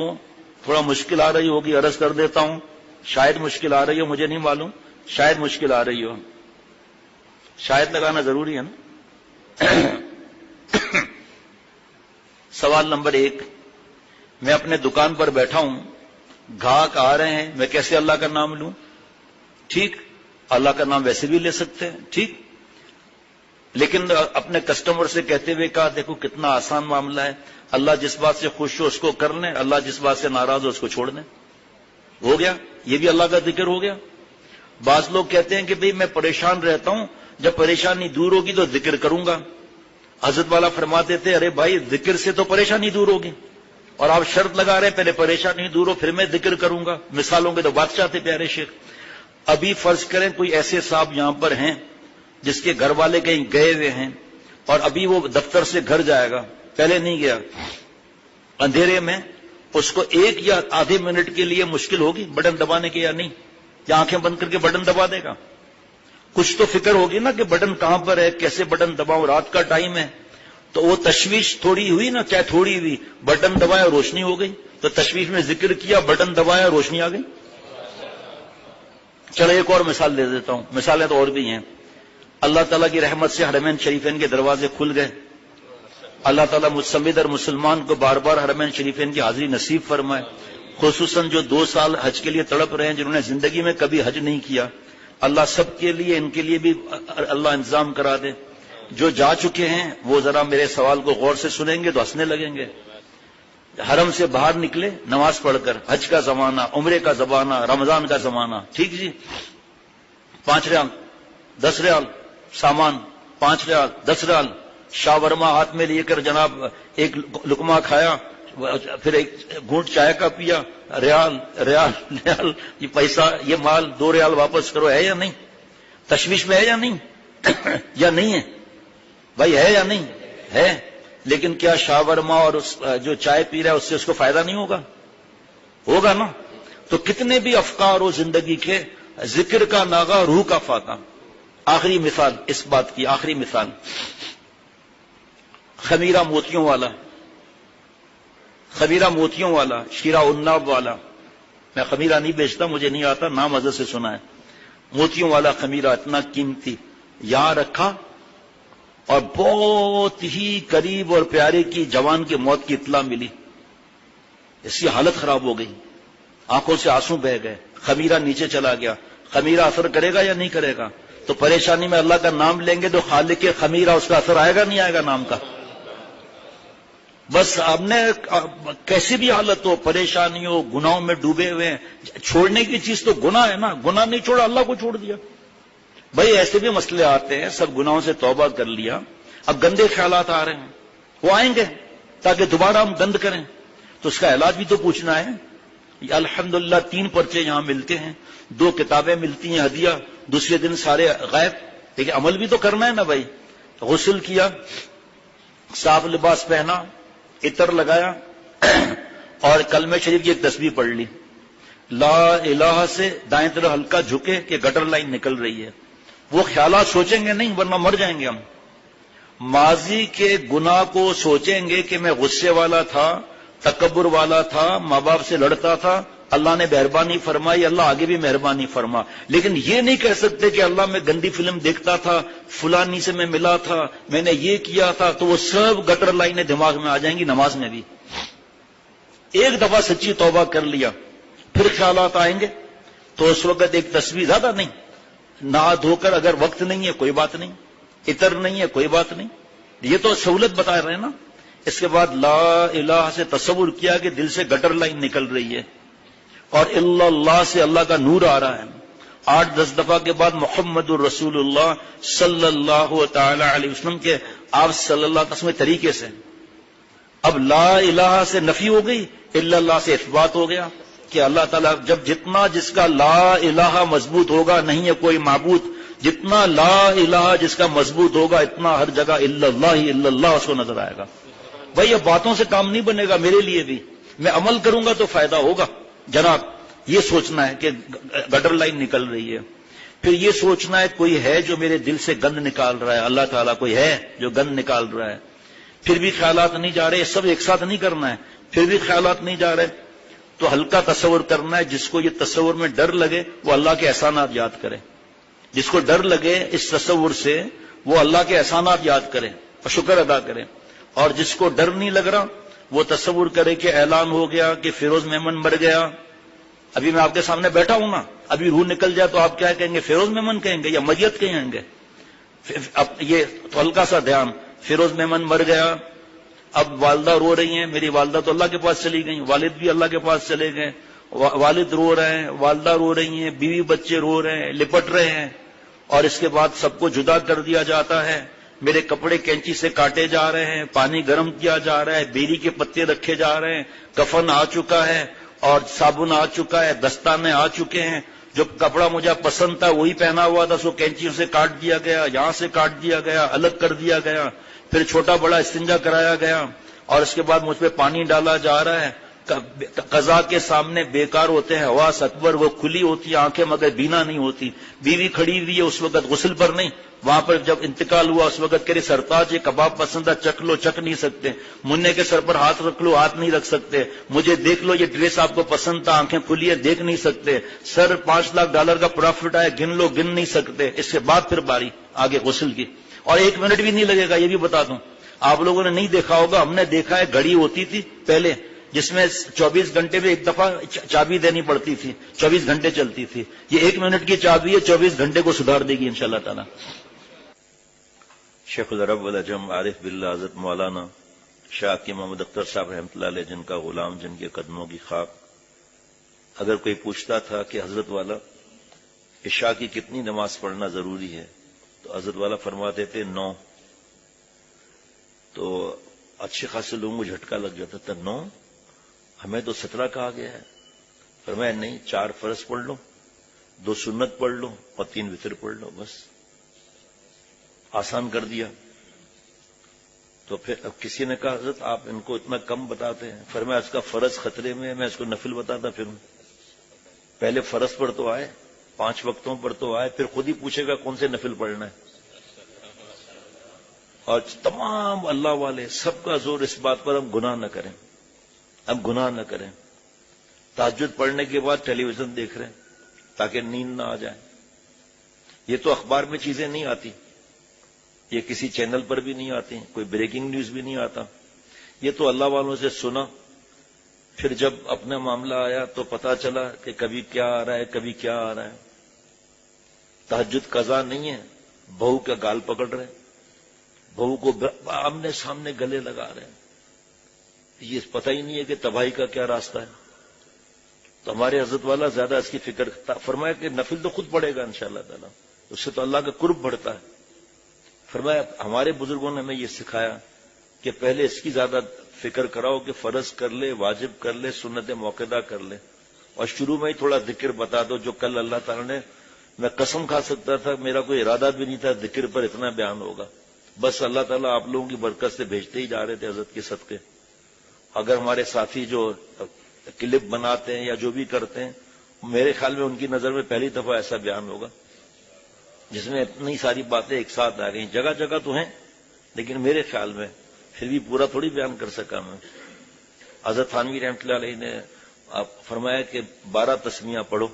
تھوڑا مشکل آ رہی ہوگی، عرض کر دیتا ہوں، شاید مشکل آ رہی ہو، مجھے نہیں معلوم، شاید مشکل آ رہی ہو، شاید لگانا ضروری ہے نا۔ سوال نمبر 1، میں اپنے دکان پر بیٹھا ہوں، گاہک آ رہے ہیں، میں کیسے اللہ کا نام لوں؟ ٹھیک، اللہ کا نام ویسے بھی لے سکتے ہیں، ٹھیک، لیکن اپنے کسٹمر سے کہتے ہوئے کہا دیکھو کتنا آسان معاملہ ہے، اللہ جس بات سے خوش ہو اس کو کر لیں، اللہ جس بات سے ناراض ہو اس کو چھوڑ دیں، ہو گیا، یہ بھی اللہ کا ذکر ہو گیا۔ بعض لوگ کہتے ہیں کہ بھئی میں پریشان رہتا ہوں، جب پریشانی دور ہوگی تو ذکر کروں گا۔ حضرت والا فرماتے تھے ارے بھائی ذکر سے تو پریشانی دور ہوگی، اور آپ شرط لگا رہے پہلے پریشانی دور ہو پھر میں ذکر کروں گا۔ مثالوں کے تو بادشاہ تھے پیارے شیخ۔ ابھی فرض کریں کوئی ایسے صاحب یہاں پر ہیں جس کے گھر والے کہیں گئے ہوئے ہیں، اور ابھی وہ دفتر سے گھر جائے گا، پہلے نہیں گیا، اندھیرے میں اس کو 1 یا آدھے منٹ کے لیے مشکل ہوگی بٹن دبانے کے یا نہیں؟ یا آنکھیں بند کر کے بٹن دبا دے گا؟ کچھ تو فکر ہوگی نا کہ بٹن کہاں پر ہے، کیسے بٹن دباؤں، رات کا ٹائم ہے، تو وہ تشویش تھوڑی ہوئی نا، چاہے تھوڑی ہوئی، بٹن دبایا روشنی ہو گئی، تو تشویش میں ذکر کیا، بٹن دبایا روشنی آ گئی۔ چلو ایک اور مثال دے دیتا ہوں، مثالیں تو اور بھی ہیں۔ اللہ تعالیٰ کی رحمت سے حرمین شریفین کے دروازے کھل گئے، اللہ تعالیٰ مصمد اور مسلمان کو بار بار حرمین شریفین کی حاضری نصیب فرمائے، خصوصاً جو 2 سال حج کے لیے تڑپ رہے ہیں، جنہوں نے زندگی میں کبھی حج نہیں کیا، اللہ سب کے لیے، ان کے لیے بھی اللہ انتظام کرا دے۔ جو جا چکے ہیں وہ ذرا میرے سوال کو غور سے سنیں گے تو ہنسنے لگیں گے۔ حرم سے باہر نکلے نماز پڑھ کر، حج کا زمانہ، عمرے کا زمانہ، رمضان کا زمانہ، ٹھیک جی، 5 ریال 10 ریال سامان، 5 ریال 10 ریال، شاورما ہاتھ میں لے کر جناب ایک لقمہ کھایا، پھر ایک گھونٹ چائے کا پیا، ریال ریال ریال، یہ پیسہ، یہ مال 2 ریال واپس کرو، ہے یا نہیں؟ تشویش میں ہے یا نہیں؟ یا نہیں ہے بھائی، ہے یا نہیں ہے؟ لیکن کیا شاورما اور جو چائے پی رہا ہے اس سے اس کو فائدہ نہیں ہوگا؟ ہوگا نا۔ تو کتنے بھی افکار ہو زندگی کے، ذکر کا ناغہ روح کا فاتح۔ آخری مثال اس بات کی، آخری مثال، خمیرہ موتیوں والا، خمیرہ موتیوں والا، شیرہ الناب والا، میں خمیرہ نہیں بیچتا، مجھے نہیں آتا، نام حضرت سے سنا ہے، موتیوں والا خمیرہ اتنا قیمتی یہاں رکھا، اور بہت ہی قریب اور پیارے کی جوان کی موت کی اطلاع ملی، اس کی حالت خراب ہو گئی، آنکھوں سے آنسو بہہ گئے، خمیرہ نیچے چلا گیا۔ خمیرہ اثر کرے گا یا نہیں کرے گا؟ تو پریشانی میں اللہ کا نام لیں گے تو خالق خمیرہ اس کا اثر آئے گا نہیں آئے گا نام کا؟ بس آپ نے کیسی بھی حالت ہو، پریشانی ہو، گناہوں میں ڈوبے ہوئے ہیں، چھوڑنے کی چیز تو گناہ ہے نا، گناہ نہیں چھوڑا اللہ کو چھوڑ دیا۔ بھائی ایسے بھی مسئلے آتے ہیں، سب گناہوں سے توبہ کر لیا، اب گندے خیالات آ رہے ہیں، وہ آئیں گے تاکہ دوبارہ ہم گند کریں، تو اس کا علاج بھی تو پوچھنا ہے۔ الحمدللہ 3 پرچے یہاں ملتے ہیں، 2 کتابیں ملتی ہیں ہدیہ، دوسرے دن سارے غائب، لیکن عمل بھی تو کرنا ہے نا بھائی۔ غسل کیا، صاف لباس پہنا، عطر لگایا، اور کلمہ شریف کی ایک تسبیح پڑھ لی، لا الہ سے دائیں طرف ہلکا جھکے کہ گٹر لائن نکل رہی ہے۔ وہ خیالات سوچیں گے نہیں ورنہ مر جائیں گے ہم۔ ماضی کے گناہ کو سوچیں گے کہ میں غصے والا تھا، تکبر والا تھا، ماں باپ سے لڑتا تھا، اللہ نے مہربانی فرمائی، اللہ آگے بھی مہربانی فرما، لیکن یہ نہیں کہہ سکتے کہ اللہ میں گندی فلم دیکھتا تھا، فلانی سے میں ملا تھا، میں نے یہ کیا تھا، تو وہ سب گٹر لائنیں دماغ میں آ جائیں گی نماز میں بھی۔ ایک دفعہ سچی توبہ کر لیا پھر خیالات آئیں گے تو اس وقت ایک تسبیح زیادہ نہیں، نہا دھو کر اگر وقت نہیں ہے کوئی بات نہیں، عطر نہیں ہے کوئی بات نہیں، یہ تو سہولت بتا رہے ہیں نا۔ اس کے بعد لا الہ سے تصور کیا کہ دل سے گٹر لائن نکل رہی ہے اور اللہ سے اللہ کا نور آ رہا ہے۔ 8-10 دفعہ کے بعد محمد الرسول اللہ صلی اللہ تعالی علیہ وسلم کے آپ صلی اللہ علیہ وسلم طریقے سے اب لا الہ سے نفی ہو گئی، الا اللہ سے اثبات ہو گیا کہ اللہ تعالیٰ جب جتنا جس کا لا الہ مضبوط ہوگا نہیں ہے کوئی معبود، جتنا لا الہ جس کا مضبوط ہوگا اتنا ہر جگہ الا اللہ اس کو نظر آئے گا۔ بھائی یہ باتوں سے کام نہیں بنے گا، میرے لیے بھی میں عمل کروں گا تو فائدہ ہوگا جناب۔ یہ سوچنا ہے کہ گٹر لائن نکل رہی ہے، پھر یہ سوچنا ہے کوئی ہے جو میرے دل سے گند نکال رہا ہے، اللہ تعالیٰ کوئی ہے جو گند نکال رہا ہے، پھر بھی خیالات نہیں جا رہے، سب ایک ساتھ نہیں کرنا ہے، پھر بھی خیالات نہیں جا رہے تو ہلکا تصور کرنا ہے۔ جس کو یہ تصور میں ڈر لگے وہ اللہ کے احسانات یاد کرے، جس کو ڈر لگے اس تصور سے وہ اللہ کے احسانات یاد کرے اور شکر ادا کرے، اور جس کو ڈر نہیں لگ رہا وہ تصور کرے کہ اعلان ہو گیا کہ فیروز میمن مر گیا۔ ابھی میں آپ کے سامنے بیٹھا ہوں نا، ابھی روح نکل جائے تو آپ کیا کہیں گے؟ فیروز میمن کہیں گے یا میت کہیں گے؟ اب یہ تو ہلکا سا دھیان، فیروز میمن مر گیا، اب والدہ رو رہی ہیں، میری والدہ تو اللہ کے پاس چلی گئی، والد بھی اللہ کے پاس چلے گئے، والد رو رہے ہیں، والدہ رو رہی ہیں، بیوی بچے رو رہے ہیں، لپٹ رہے ہیں، اور اس کے بعد سب کو جدا کر دیا جاتا ہے، میرے کپڑے کینچی سے کاٹے جا رہے ہیں، پانی گرم کیا جا رہا ہے، بیری کے پتے رکھے جا رہے ہیں، کفن آ چکا ہے اور صابن آ چکا ہے، دستانے آ چکے ہیں، جو کپڑا مجھے پسند تھا وہی پہنا ہوا تھا، اس کو کینچیوں سے کاٹ دیا گیا، یہاں سے کاٹ دیا گیا، الگ کر دیا گیا، پھر چھوٹا بڑا استنجا کرایا گیا، اور اس کے بعد مجھ پہ پانی ڈالا جا رہا ہے۔ قضا کے سامنے بیکار ہوتے ہیں، حواس اکبر وہ کھلی ہوتی ہے، آنکھیں مگر بینا نہیں ہوتی، بیوی کھڑی ہوئی ہے اس وقت غسل پر نہیں، وہاں پر جب انتقال ہوا اس وقت کہہ رہے سرتاج یہ کباب پسند ہے چک لو، چک نہیں سکتے، منع کے سر پر ہاتھ رکھ لو، ہاتھ نہیں رکھ سکتے، مجھے دیکھ لو یہ ڈریس آپ کو پسند تھا، آنکھیں کھلی ہے دیکھ نہیں سکتے، سر $5 لاکھ کا پروفٹ آئے گن لو، گن نہیں سکتے۔ اس کے بعد پھر باری آگے غسل کی، اور 1 منٹ بھی نہیں لگے گا، یہ بھی بتا دوں۔ آپ لوگوں نے نہیں دیکھا ہوگا، ہم نے دیکھا ہے گھڑی ہوتی تھی پہلے جس میں 24 گھنٹے میں ایک دفعہ چابی دینی پڑتی تھی، 24 گھنٹے چلتی تھی، یہ 1 منٹ کی چابی ہے، 24 گھنٹے کو سدھار دے گی انشاءاللہ تعالی۔ شیخ العرب والعجم عارف باللہ حضرت مولانا شاہ کی محمد اختر صاحب رحمۃ اللہ علیہ، جن کا غلام، جن کے قدموں کی خاک، اگر کوئی پوچھتا تھا کہ حضرت والا عشاء کی کتنی نماز پڑھنا ضروری ہے تو حضرت والا فرماتے تھے 9، تو اچھے خاصے لوگوں کو جھٹکا لگ جاتا تھا، 9 ہمیں تو 17 کہا گیا ہے۔ فرمایا نہیں، 4 فرض پڑھ لو، 2 سنت پڑھ لو اور 3 وتر پڑھ لو، بس آسان کر دیا۔ تو پھر اب کسی نے کہا حضرت آپ ان کو اتنا کم بتاتے ہیں، فرمایا اس کا فرض خطرے میں ہے، میں اس کو نفل بتاتا پھروں، پہلے فرض پر تو آئے، 5 وقتوں پر تو آئے، پھر خود ہی پوچھے گا کون سے نفل پڑھنا ہے۔ اور تمام اللہ والے سب کا زور اس بات پر ہم گناہ نہ کریں، اب گناہ نہ کریں، تہجد پڑھنے کے بعد ٹیلی ویژن دیکھ رہے ہیں تاکہ نیند نہ آ جائے۔ یہ تو اخبار میں چیزیں نہیں آتی، یہ کسی چینل پر بھی نہیں آتی، کوئی بریکنگ نیوز بھی نہیں آتا، یہ تو اللہ والوں سے سنا، پھر جب اپنا معاملہ آیا تو پتا چلا کہ کبھی کیا آ رہا ہے، کبھی کیا آ رہا ہے۔ تہجد قضا نہیں ہے، بہو کا گال پکڑ رہے ہیں، بہو کو آمنے سامنے گلے لگا رہے ہیں، یہ پتہ ہی نہیں ہے کہ تباہی کا کیا راستہ ہے۔ تو ہمارے حضرت والا زیادہ اس کی فکر فرمایا کہ نفل تو خود پڑے گا انشاءاللہ تعالی، اس سے تو اللہ کا قرب بڑھتا ہے۔ فرمایا ہمارے بزرگوں نے ہمیں یہ سکھایا کہ پہلے اس کی زیادہ فکر کراؤ کہ فرض کر لے، واجب کر لے، سنت موقدہ کر لے، اور شروع میں ہی تھوڑا ذکر بتا دو جو کل اللہ تعالی نے، میں قسم کھا سکتا تھا، میرا کوئی ارادہ بھی نہیں تھا ذکر پر اتنا بیان ہوگا، بس اللہ تعالیٰ آپ لوگوں کی برکت سے بھیجتے ہی جا رہے تھے حضرت کے صدقے۔ اگر ہمارے ساتھی جو کلپ بناتے ہیں یا جو بھی کرتے ہیں، میرے خیال میں ان کی نظر میں پہلی دفعہ ایسا بیان ہوگا جس میں اتنی ساری باتیں ایک ساتھ آ گئی، جگہ جگہ تو ہیں لیکن میرے خیال میں پھر بھی پورا تھوڑی بیان کر سکا میں۔ حضرت تھانوی رحمۃ اللہ علیہ نے فرمایا کہ 12 تسمیاں پڑھو،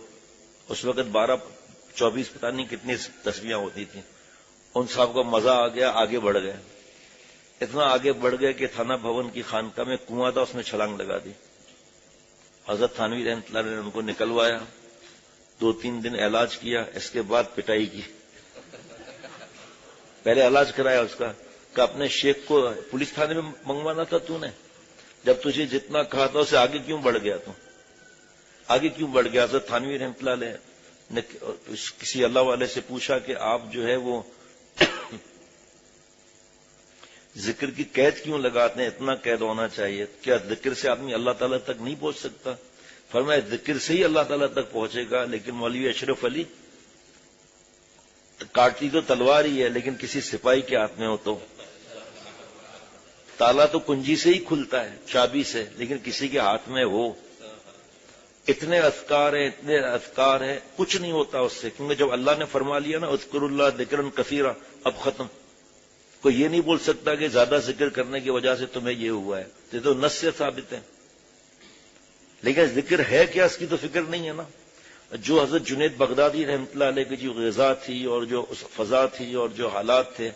اس وقت 12-24 پتہ نہیں کتنی تسمیاں ہوتی تھیں، ان صاحب کو مزہ آ گیا، آگے بڑھ گئے، اتنا آگے بڑھ گئے کہ تھانہ بھون کی خانقاہ میں کنواں تھا، اس میں چھلانگ لگا دی، حضرت تھانوی رحمۃ اللہ علیہ نے ان کو نکلوایا، 2-3 دن علاج کیا، اس کے بعد پٹائی کی۔ پہلے علاج کرایا اس کا کہ اپنے شیخ کو پولیس تھانے میں منگوانا تھا تو نے، جب تجھے جتنا کہا تھا اسے آگے کیوں بڑھ گیا؟ تو آگے کیوں بڑھ گیا؟ حضرت تھانوی رحمۃ اللہ علیہ نے کسی اللہ والے سے پوچھا کہ آپ جو ہے وہ ذکر کی قید کیوں لگاتے ہیں؟ اتنا قید ہونا چاہیے، کیا ذکر سے آدمی اللہ تعالیٰ تک نہیں پہنچ سکتا؟ فرمایا ذکر سے ہی اللہ تعالیٰ تک پہنچے گا، لیکن مولوی اشرف علی کاٹتی تو تلوار ہی ہے، لیکن کسی سپاہی کے ہاتھ میں ہو تو تالا تو کنجی سے ہی کھلتا ہے، چابی سے، لیکن کسی کے ہاتھ میں ہو۔ اتنے اذکار ہیں، اتنے اذکار ہیں، کچھ نہیں ہوتا اس سے، کیونکہ جب اللہ نے فرما لیا نا اذکر اللہ ذکرا کثیرا، اب ختم۔ کوئی یہ نہیں بول سکتا کہ زیادہ ذکر کرنے کی وجہ سے تمہیں یہ ہوا ہے، یہ تو نص سے ثابت ہے۔ لیکن ذکر ہے کیا، اس کی تو فکر نہیں ہے نا۔ جو حضرت جنید بغدادی رحمۃ اللہ علیہ کی جو غذا تھی اور جو فضا تھی اور جو حالات تھے،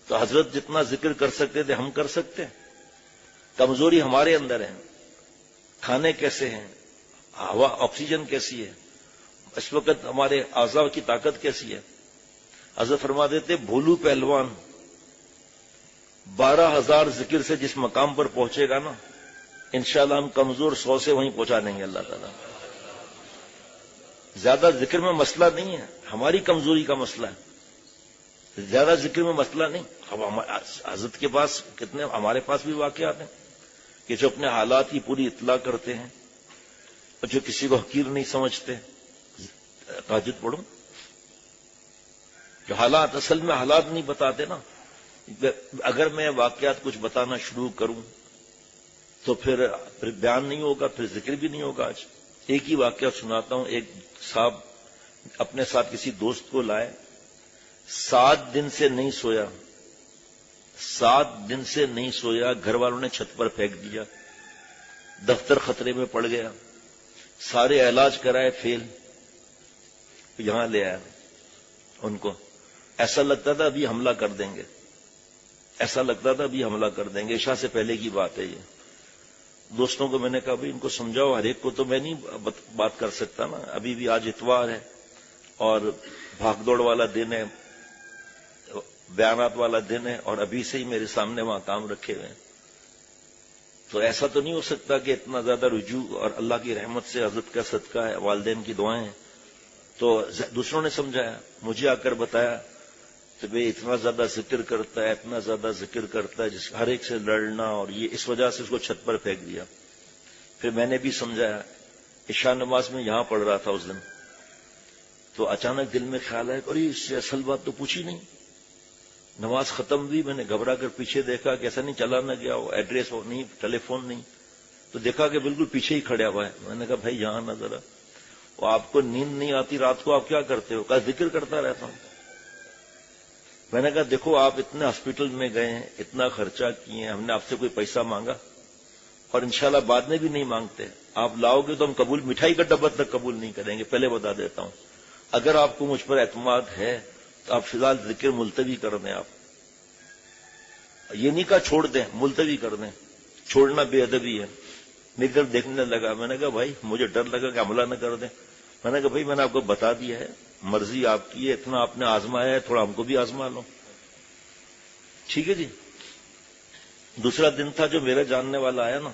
تو حضرت جتنا ذکر کر سکتے تھے ہم کر سکتے ہیں؟ کمزوری ہمارے اندر ہے، کھانے کیسے ہیں، ہوا آکسیجن کیسی ہے، اس وقت ہمارے اعضاء کی طاقت کیسی ہے۔ حضرت فرما دیتے بھولو پہلوان 12,000 ذکر سے جس مقام پر پہنچے گا نا، انشاءاللہ ہم کمزور 100 سے وہیں پہنچا دیں گے اللہ تعالیٰ۔ زیادہ ذکر میں مسئلہ نہیں ہے، ہماری کمزوری کا مسئلہ ہے، زیادہ ذکر میں مسئلہ نہیں۔ اب حضرت کے پاس کتنے، ہمارے پاس بھی واقعات ہیں کہ جو اپنے حالات کی پوری اطلاع کرتے ہیں اور جو کسی کو حقیر نہیں سمجھتے۔ تہجد پڑھو، جو حالات اصل میں حالات نہیں بتاتے نا۔ اگر میں واقعات کچھ بتانا شروع کروں تو پھر بیان نہیں ہوگا، پھر ذکر بھی نہیں ہوگا۔ آج ایک ہی واقعہ سناتا ہوں۔ ایک صاحب اپنے ساتھ کسی دوست کو لائے، 7 دن سے نہیں سویا، 7 دن سے نہیں سویا، گھر والوں نے چھت پر پھینک دیا، دفتر خطرے میں پڑ گیا، سارے علاج کرائے فیل، یہاں لے آیا ان کو۔ ایسا لگتا تھا ابھی حملہ کر دیں گے، ایسا لگتا تھا ابھی حملہ کر دیں گے۔ عشاء سے پہلے کی بات ہے یہ۔ دوستوں کو میں نے کہا بھائی ان کو سمجھاؤ، ہر ایک کو تو میں نہیں بات کر سکتا نا، ابھی بھی آج اتوار ہے اور بھاگ دوڑ والا دن ہے، بیانات والا دن ہے، اور ابھی سے ہی میرے سامنے وہاں کام رکھے ہوئے ہیں، تو ایسا تو نہیں ہو سکتا کہ اتنا زیادہ رجوع، اور اللہ کی رحمت سے حضرت کا صدقہ ہے، والدین کی دعائیں ہیں۔ تو دوسروں نے سمجھایا، مجھے آ کر بتایا کہ بھئی اتنا زیادہ ذکر کرتا ہے، اتنا زیادہ ذکر کرتا ہے، جس ہر ایک سے لڑنا، اور یہ اس وجہ سے اس کو چھت پر پھینک دیا۔ پھر میں نے بھی سمجھایا، عشاء نماز میں یہاں پڑھ رہا تھا اس دن، تو اچانک دل میں خیال ہے اور اس سے اصل بات تو پوچھی نہیں۔ نماز ختم ہوئی، میں نے گھبرا کر پیچھے دیکھا کہ ایسا نہیں چلا نہ گیا ہو، ایڈریس نہیں، ٹیلی فون نہیں، تو دیکھا کہ بالکل پیچھے ہی کھڑا ہوا ہے۔ میں نے کہا بھائی یہاں نہ ذرا، وہ آپ کو نیند نہیں آتی رات کو، آپ کیا کرتے ہو؟ کہا ذکر کرتا رہتا ہوں۔ میں نے کہا دیکھو آپ اتنے ہاسپٹل میں گئے ہیں، اتنا خرچہ کیے ہیں، ہم نے آپ سے کوئی پیسہ مانگا؟ اور انشاءاللہ بعد میں بھی نہیں مانگتے، آپ لاؤ گے تو ہم قبول، مٹھائی کا ڈبہ تک قبول نہیں کریں گے، پہلے بتا دیتا ہوں۔ اگر آپ کو مجھ پر اعتماد ہے تو آپ فی الحال ذکر ملتوی کر دیں۔ آپ یہ نہیں کہا چھوڑ دیں، ملتوی کر دیں، چھوڑنا بے ادبی ہے۔ میری طرف دیکھنے لگا، میں نے کہا بھائی مجھے ڈر لگا کہ حملہ نہ کر دیں۔ میں نے کہا بھائی میں نے آپ کو بتا دیا ہے، مرضی آپ کی ہے، اتنا آپ نے آزمایا ہے، تھوڑا ہم کو بھی آزما لو۔ ٹھیک ہے جی۔ دوسرا دن تھا، جو میرا جاننے والا آیا نا،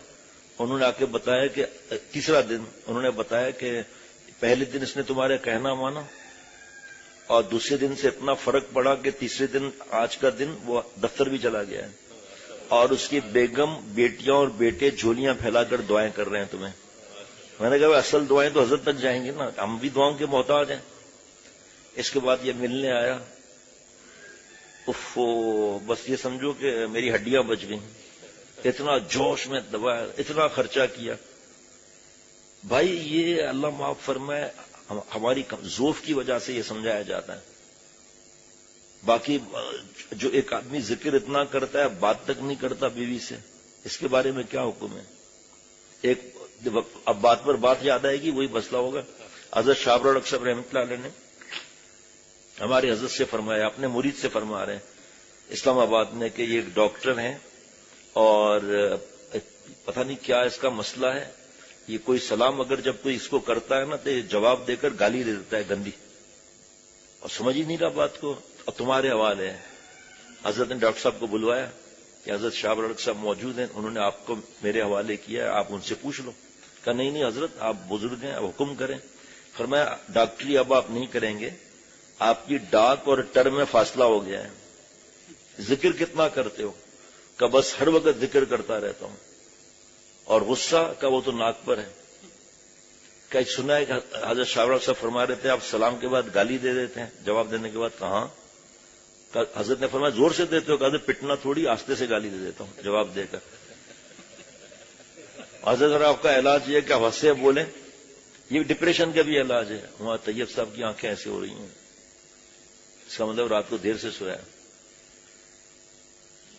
انہوں نے آ کے بتایا کہ تیسرا دن انہوں نے بتایا کہ پہلے دن اس نے تمہارے کہنا مانا، اور دوسرے دن سے اتنا فرق پڑا کہ تیسرے دن آج کا دن وہ دفتر بھی چلا گیا ہے، اور اس کی بیگم، بیٹیاں اور بیٹے جھولیاں پھیلا کر دعائیں کر رہے ہیں تمہیں۔ میں نے کہا اصل دعائیں تو حضرت تک جائیں گی نا، ہم بھی دعاؤں کے محتاج ہیں۔ اس کے بعد یہ ملنے آیا، بس یہ سمجھو کہ میری ہڈیاں بچ گئیں، اتنا جوش میں دبایا، اتنا خرچہ کیا۔ بھائی یہ اللہ معاف فرمائے، ہماری ذوف کی وجہ سے یہ سمجھایا جاتا ہے۔ باقی جو ایک آدمی ذکر اتنا کرتا ہے، بات تک نہیں کرتا بیوی سے، اس کے بارے میں کیا حکم ہے؟ ایک اب بات پر بات یاد آئے گی، وہی مسئلہ ہوگا۔ حضرت شاہ ابرار صاحب رحمۃ اللہ علیہ نے ہمارے حضرت سے فرمایا، اپنے مرید سے فرما رہے ہیں اسلام آباد میں، کہ یہ ایک ڈاکٹر ہیں اور پتہ نہیں کیا اس کا مسئلہ ہے، یہ کوئی سلام اگر جب کوئی اس کو کرتا ہے نا تو یہ جواب دے کر گالی دے دیتا ہے گندی، اور سمجھ ہی نہیں رہا بات کو. اب تمہارے حوالے ہے. حضرت نے ڈاکٹر صاحب کو بلوایا کہ حضرت شاہ لڑک صاحب موجود ہیں، انہوں نے آپ کو میرے حوالے کیا ہے، آپ ان سے پوچھ لو. کہا نہیں حضرت، آپ بزرگ ہیں، اب حکم کریں. فرمایا ڈاکٹری اب آپ نہیں کریں گے، آپ کی ڈاک اور ٹر میں فاصلہ ہو گیا ہے. ذکر کتنا کرتے ہو؟ کہ بس ہر وقت ذکر کرتا رہتا ہوں. اور غصہ کا وہ تو ناک پر ہے. کہ سنا ہے کہ حضرت شاہ لڑک صاحب فرما رہے تھے آپ سلام کے بعد گالی دے دیتے ہیں جواب دینے کے بعد. کہاں؟ حضرت نے فرمایا زور سے دیتے ہو؟ کہ حضرت پٹنا تھوڑی، آستے سے گالی دے دیتا ہوں جواب دے کر. حضرت آپ کا علاج یہ کہ ہنسے بولیں، یہ ڈپریشن کا بھی علاج ہے. وہاں طیب صاحب کی آنکھیں ایسے ہو رہی ہیں، اس کا مطلب رات کو دیر سے سویا.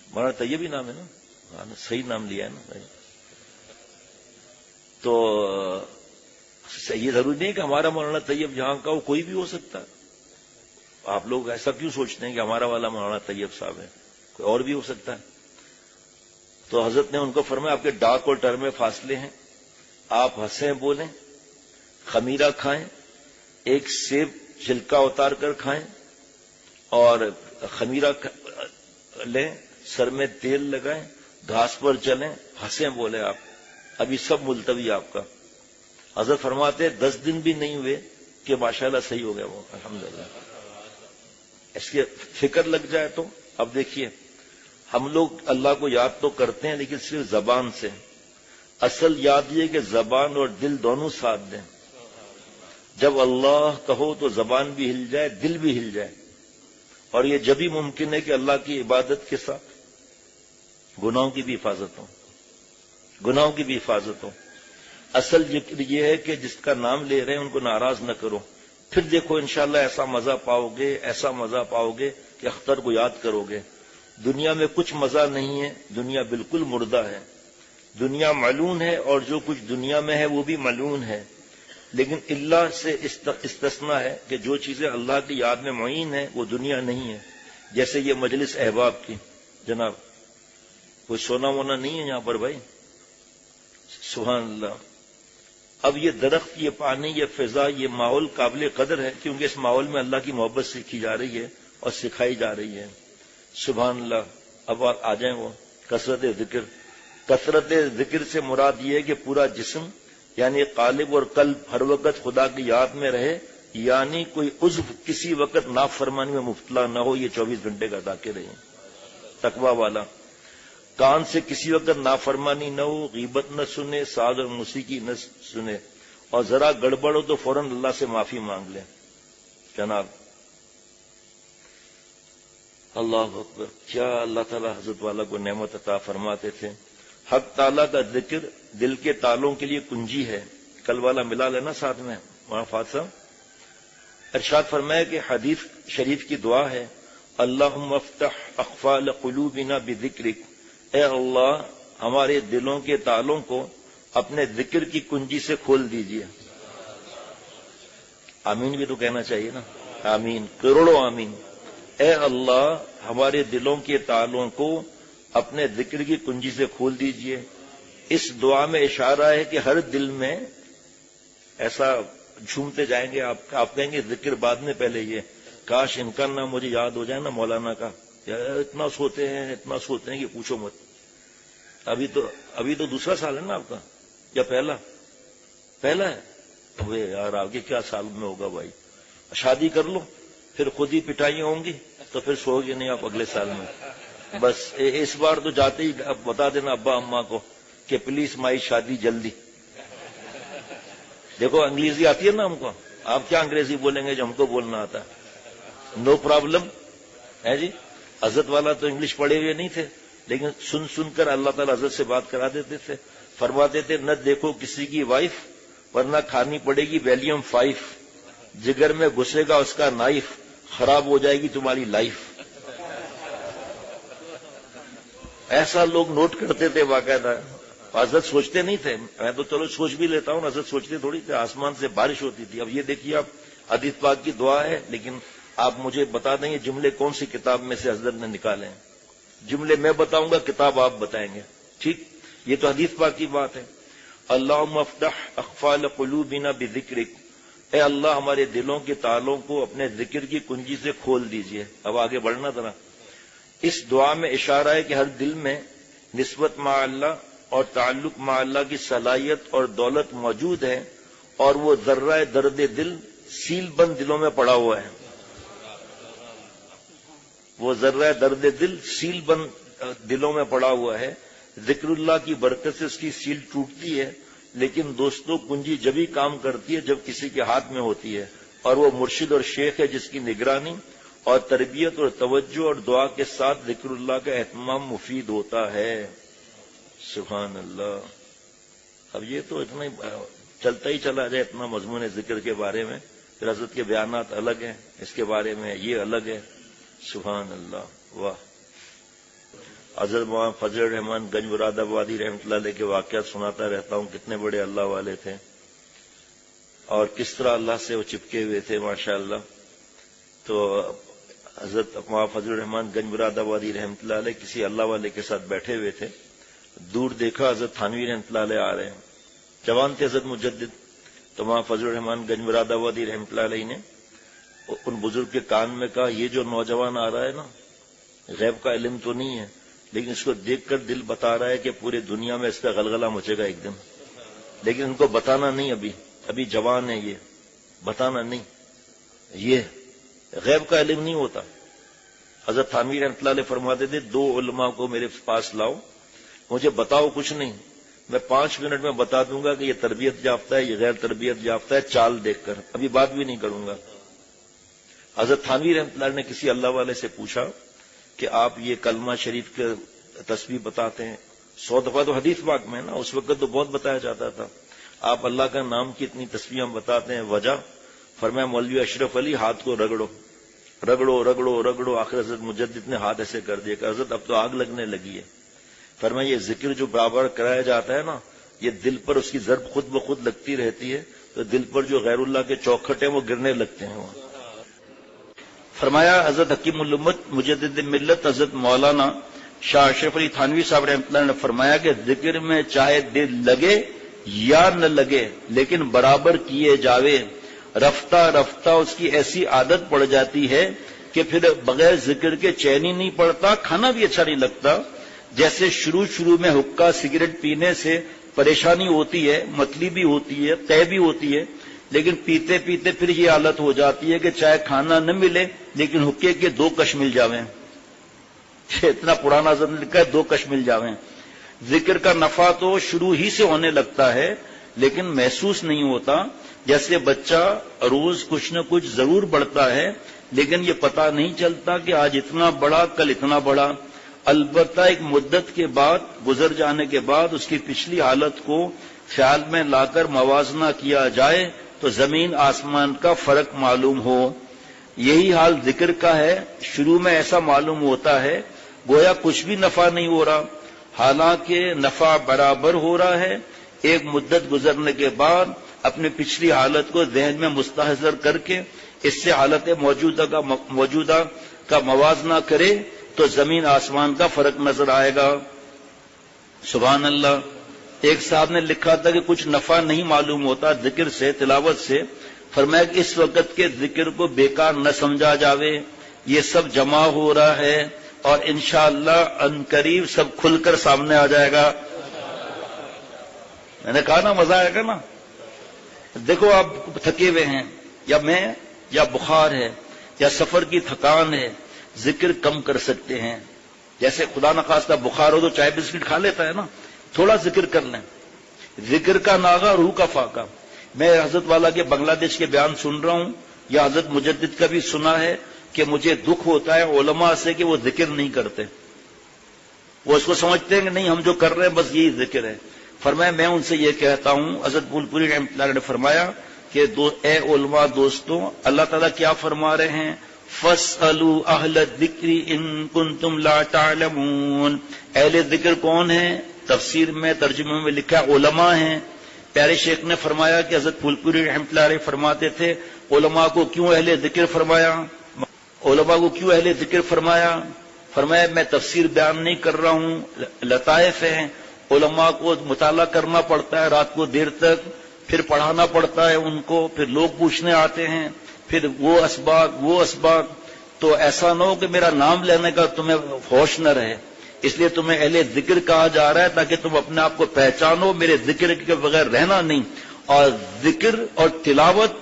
مولانا طیب ہی نام ہے نا؟ صحیح نام لیا ہے نا بھائی. تو یہ ضروری نہیں کہ ہمارا مولانا طیب جہاں کا ہو، کوئی بھی ہو سکتا ہے. آپ لوگ ایسا کیوں سوچتے ہیں کہ ہمارا والا مولانا طیب صاحب ہے؟ کوئی اور بھی ہو سکتا ہے. تو حضرت نے ان کو فرمایا آپ کے ڈاک اور ٹر میں فاصلے ہیں، آپ ہنسیں بولیں، خمیرہ کھائیں، ایک سیب چھلکا اتار کر کھائیں اور خمیرہ لیں، سر میں تیل لگائیں، گھاس پر چلیں، ہنسیں بولیں. آپ ابھی سب ملتوی آپ کا. حضرت فرماتے 10 دن بھی نہیں ہوئے کہ ماشاءاللہ صحیح ہو گیا وہ، الحمدللہ. اس کی فکر لگ جائے تو. اب دیکھیے ہم لوگ اللہ کو یاد تو کرتے ہیں لیکن صرف زبان سے. اصل یاد یہ کہ زبان اور دل دونوں ساتھ دیں. جب اللہ کہو تو زبان بھی ہل جائے، دل بھی ہل جائے. اور یہ جبھی ممکن ہے کہ اللہ کی عبادت کے ساتھ گناہوں کی بھی حفاظت ہو، گناہوں کی بھی حفاظت ہو. اصل ذکر یہ ہے کہ جس کا نام لے رہے ہیں ان کو ناراض نہ کرو. پھر دیکھو انشاءاللہ ایسا مزہ پاؤ گے، ایسا مزہ پاؤ گے کہ اختر کو یاد کرو گے. دنیا میں کچھ مزہ نہیں ہے، دنیا بالکل مردہ ہے. دنیا ملعون ہے اور جو کچھ دنیا میں ہے وہ بھی ملعون ہے. لیکن اللہ سے استثناء ہے کہ جو چیزیں اللہ کی یاد میں معین ہیں وہ دنیا نہیں ہے. جیسے یہ مجلس احباب کی، جناب کوئی سونا وونا نہیں ہے یہاں پر بھائی، سبحان اللہ. اب یہ درخت، یہ پانی، یہ فضا، یہ ماحول قابل قدر ہے کیونکہ اس ماحول میں اللہ کی محبت سیکھی جا رہی ہے اور سکھائی جا رہی ہے. سبحان اللہ. اب آ جائیں وہ کثرت ذکر. کثرت ذکر سے مراد یہ ہے کہ پورا جسم یعنی قالب اور قلب ہر وقت خدا کی یاد میں رہے، یعنی کوئی عضو کسی وقت نافرمانی میں مبتلا نہ ہو. یہ 24 گھنٹے کا ذاکر ہے تقوی والا. کان سے کسی وقت نافرمانی نہ ہو، غیبت نہ سنے، ساز اور موسیقی نہ سنے، اور ذرا گڑبڑ ہو تو فوراً اللہ سے معافی مانگ لیں. جناب اللہ اکبر، کیا اللہ تعالیٰ حضرت والا کو نعمت عطا فرماتے تھے. حق تعالیٰ کا ذکر دل کے تالوں کے لیے کنجی ہے. کل والا ملا لینا ساتھ میں مولانا فاضل صاحب. ارشاد فرمایا کہ حدیث شریف کی دعا ہے اللہم افتح اقفال قلوبنا بذکرک. اے اللہ ہمارے دلوں کے تالوں کو اپنے ذکر کی کنجی سے کھول دیجیے. آمین بھی تو کہنا چاہیے نا. آمین، کروڑوں آمین. اے اللہ ہمارے دلوں کے تالوں کو اپنے ذکر کی کنجی سے کھول دیجیے. اس دعا میں اشارہ ہے کہ ہر دل میں ایسا جھومتے جائیں گے. آپ کہیں گے ذکر بعد میں، پہلے یہ کاش ان کا نام مجھے یاد ہو جائے نا مولانا کا. اتنا سوتے ہیں کہ پوچھو مت. ابھی تو دوسرا سال ہے نا آپ کا یا پہلا ہے؟ وہ یار آگے کیا سال میں ہوگا بھائی. شادی کر لو پھر خود ہی پٹائیاں ہوں گی تو پھر سو گے نہیں آپ اگلے سال میں. بس اس بار تو جاتے ہی اب بتا دینا ابا اماں کو کہ پلیز مائی شادی جلدی. دیکھو انگریزی آتی ہے نا ہم کو، آپ کیا انگریزی بولیں گے جو ہم کو بولنا آتا ہے. نو پرابلم ہے جی. حضرت والا تو انگلش پڑھے ہوئے نہیں تھے لیکن سن کر اللہ تعالیٰ حضرت سے بات کرا دیتے تھے. فرماتے تھے نہ دیکھو کسی کی وائف ورنہ کھانی پڑے گی ویلیم 5. جگر میں گھسے گا اس کا نائف، خراب ہو جائے گی تمہاری لائف. ایسا لوگ نوٹ کرتے تھے باقاعدہ. حضرت سوچتے نہیں تھے، میں تو چلو سوچ بھی لیتا ہوں، حضرت سوچتے تھوڑی تھے. آسمان سے بارش ہوتی تھی. اب یہ دیکھیے آپ حدیث پاک کی دعا ہے لیکن آپ مجھے بتا دیں یہ جملے کون سی کتاب میں سے حضرت نے نکالے ہیں. جملے میں بتاؤں گا، کتاب آپ بتائیں گے. ٹھیک، یہ تو حدیث پاک کی بات ہے. اللہم افتح اقفال قلوبنا بذکرک، اے اللہ ہمارے دلوں کے تالوں کو اپنے ذکر کی کنجی سے کھول دیجئے۔ اب آگے بڑھنا ذرا، اس دعا میں اشارہ ہے کہ ہر دل میں نسبت مع اللہ اور تعلق مع اللہ کی صلاحیت اور دولت موجود ہے، اور وہ ذرہ درد دل سیل بند دلوں میں پڑا ہوا ہے۔ وہ ذرہ درد دل سیل بند دلوں میں پڑا ہوا ہے، ذکر اللہ کی برکت سے اس کی سیل ٹوٹتی ہے، لیکن دوستوں کنجی جبھی کام کرتی ہے جب کسی کے ہاتھ میں ہوتی ہے، اور وہ مرشد اور شیخ ہے جس کی نگرانی اور تربیت اور توجہ اور دعا کے ساتھ ذکر اللہ کا اہتمام مفید ہوتا ہے۔ سبحان اللہ۔ اب یہ تو اتنا ہی چلتا ہی چلا جائے، اتنا مضمون ذکر کے بارے میں، پھر حضرت کے بیانات الگ ہیں، اس کے بارے میں یہ الگ ہے۔ سبحان اللہ، واہ۔ حضرت مولانا فضل الرحمان گنج مراد آبادی رحمۃ اللہ علیہ کے واقعات سناتا رہتا ہوں، کتنے بڑے اللہ والے تھے اور کس طرح اللہ سے وہ چپکے ہوئے تھے ماشاءاللہ۔ تو حضرت مولانا فضل الرحمان گنج مراد آبادی رحمۃ اللہ علیہ کسی اللہ والے کے ساتھ بیٹھے ہوئے تھے، دور دیکھا حضرت تھانوی رحمۃ اللہ علیہ آ رہے ہیں، جوان تھے حضرت مجدد۔ تو مولانا فضل الرحمان گنج مراد آبادی رحمۃ اللہ علیہ نے ان بزرگ کے کان میں کہا، یہ جو نوجوان آ رہا ہے نا، غیب کا علم تو نہیں ہے، لیکن اس کو دیکھ کر دل بتا رہا ہے کہ پوری دنیا میں اس کا غلغلہ مچے گا ایک دن، لیکن ان کو بتانا نہیں، ابھی جوان ہے، یہ بتانا نہیں، یہ غیب کا علم نہیں ہوتا۔ حضرت تھانوی رحمۃ اللہ علیہ فرماتے تھے، دو علماء کو میرے پاس لاؤ، مجھے بتاؤ کچھ نہیں، میں 5 منٹ میں بتا دوں گا کہ یہ تربیت یافتہ ہے، یہ غیر تربیت یافتہ ہے، چال دیکھ کر، ابھی بات بھی نہیں کروں گا۔ حضرت تھانوی رحمۃ اللہ نے کسی اللہ والے سے پوچھا کہ آپ یہ کلمہ شریف کے تسبیح بتاتے ہیں، 100 دفعہ تو حدیث پاک میں نا، اس وقت تو بہت بتایا جاتا تھا، آپ اللہ کا نام کی اتنی تسبیح ہم بتاتے ہیں، وجہ؟ فرمایا مولوی اشرف علی ہاتھ کو رگڑو رگڑو رگڑو رگڑو، آخر حضرت مجدد نے ہاتھ ایسے کر دیا کہ حضرت اب تو آگ لگنے لگی ہے۔ فرمایا یہ ذکر جو برابر کرایا جاتا ہے نا، یہ دل پر اس کی ضرب خود بخود لگتی رہتی ہے، تو دل پر جو غیر اللہ کے چوکھٹ ہیں وہ گرنے لگتے ہیں۔ فرمایا حضرت حکیم الامت مجدد ملت حضرت مولانا شاہ اشرف علی تھانوی صاحب رحمۃ اللہ نے فرمایا کہ ذکر میں چاہے دل لگے یا نہ لگے لیکن برابر کیے جاوے، رفتہ رفتہ اس کی ایسی عادت پڑ جاتی ہے کہ پھر بغیر ذکر کے چین ہی نہیں پڑتا، کھانا بھی اچھا نہیں لگتا۔ جیسے شروع میں حقہ سگریٹ پینے سے پریشانی ہوتی ہے، متلی بھی ہوتی ہے، طے بھی ہوتی ہے، لیکن پیتے پیتے پھر یہ حالت ہو جاتی ہے کہ چاہے کھانا نہ ملے لیکن حقے کے 2 کش مل جاویں۔ اتنا پرانا ضرور لکھا ہے، 2 کش مل جاویں۔ ذکر کا نفع تو شروع ہی سے ہونے لگتا ہے لیکن محسوس نہیں ہوتا، جیسے بچہ روز کچھ نہ کچھ ضرور بڑھتا ہے لیکن یہ پتہ نہیں چلتا کہ آج اتنا بڑا کل اتنا بڑا، البتہ ایک مدت کے بعد گزر جانے کے بعد اس کی پچھلی حالت کو خیال میں لا کر موازنہ کیا جائے تو زمین آسمان کا فرق معلوم ہو۔ یہی حال ذکر کا ہے، شروع میں ایسا معلوم ہوتا ہے گویا کچھ بھی نفع نہیں ہو رہا، حالانکہ نفع برابر ہو رہا ہے۔ ایک مدت گزرنے کے بعد اپنی پچھلی حالت کو ذہن میں مستحضر کر کے اس سے حالت موجودہ کا موازنہ کرے تو زمین آسمان کا فرق نظر آئے گا۔ سبحان اللہ۔ ایک صاحب نے لکھا تھا کہ کچھ نفع نہیں معلوم ہوتا ذکر سے، تلاوت سے، فرمایا کہ اس وقت کے ذکر کو بیکار نہ سمجھا جاوے، یہ سب جمع ہو رہا ہے اور انشاءاللہ عنقریب سب کھل کر سامنے آ جائے گا۔ میں نے کہا نا مزہ آئے گا نا۔ دیکھو آپ تھکے ہوئے ہیں، یا میں، یا بخار ہے، یا سفر کی تھکان ہے، ذکر کم کر سکتے ہیں۔ جیسے خدا نخواستہ بخار ہو تو چائے بسکٹ کھا لیتا ہے نا، تھوڑا ذکر کر لیں۔ ذکر کا ناغہ روح کا فاقہ۔ میں حضرت والا کے بنگلہ دیش کے بیان سن رہا ہوں، یا حضرت مجدد کا بھی سنا ہے کہ مجھے دکھ ہوتا ہے علماء سے کہ وہ ذکر نہیں کرتے، وہ اس کو سمجھتے ہیں کہ نہیں ہم جو کر رہے ہیں بس یہی ذکر ہے۔ فرمایا میں ان سے یہ کہتا ہوں، حضرت پھول پوری رحمۃ اللہ نے فرمایا کہ اے علماء دوستوں، اللہ تعالیٰ کیا فرما رہے ہیں؟ فَاسْأَلُوا أَهْلَ الذِّكْرِ إِن كُنتُمْ لَا تَعْلَمُونَ۔ اہل ذکر کون ہیں؟ تفسیر میں ترجمے میں لکھا علماء ہیں۔ پیارے شیخ نے فرمایا کہ حضرت پھول پوری رحمۃ اللہ علیہ فرماتے تھے علماء کو کیوں اہل ذکر فرمایا؟ علماء کو کیوں اہل ذکر فرمایا؟ فرمایا میں تفسیر بیان نہیں کر رہا ہوں، لطائف ہیں، علماء کو مطالعہ کرنا پڑتا ہے رات کو دیر تک، پھر پڑھانا پڑتا ہے ان کو، پھر لوگ پوچھنے آتے ہیں، پھر وہ اسباق، تو ایسا نہ ہو کہ میرا نام لینے کا تمہیں ہوش نہ رہے، اس لیے تمہیں اہل ذکر کہا جا رہا ہے تاکہ تم اپنے آپ کو پہچانو، میرے ذکر کے بغیر رہنا نہیں۔ اور ذکر اور تلاوت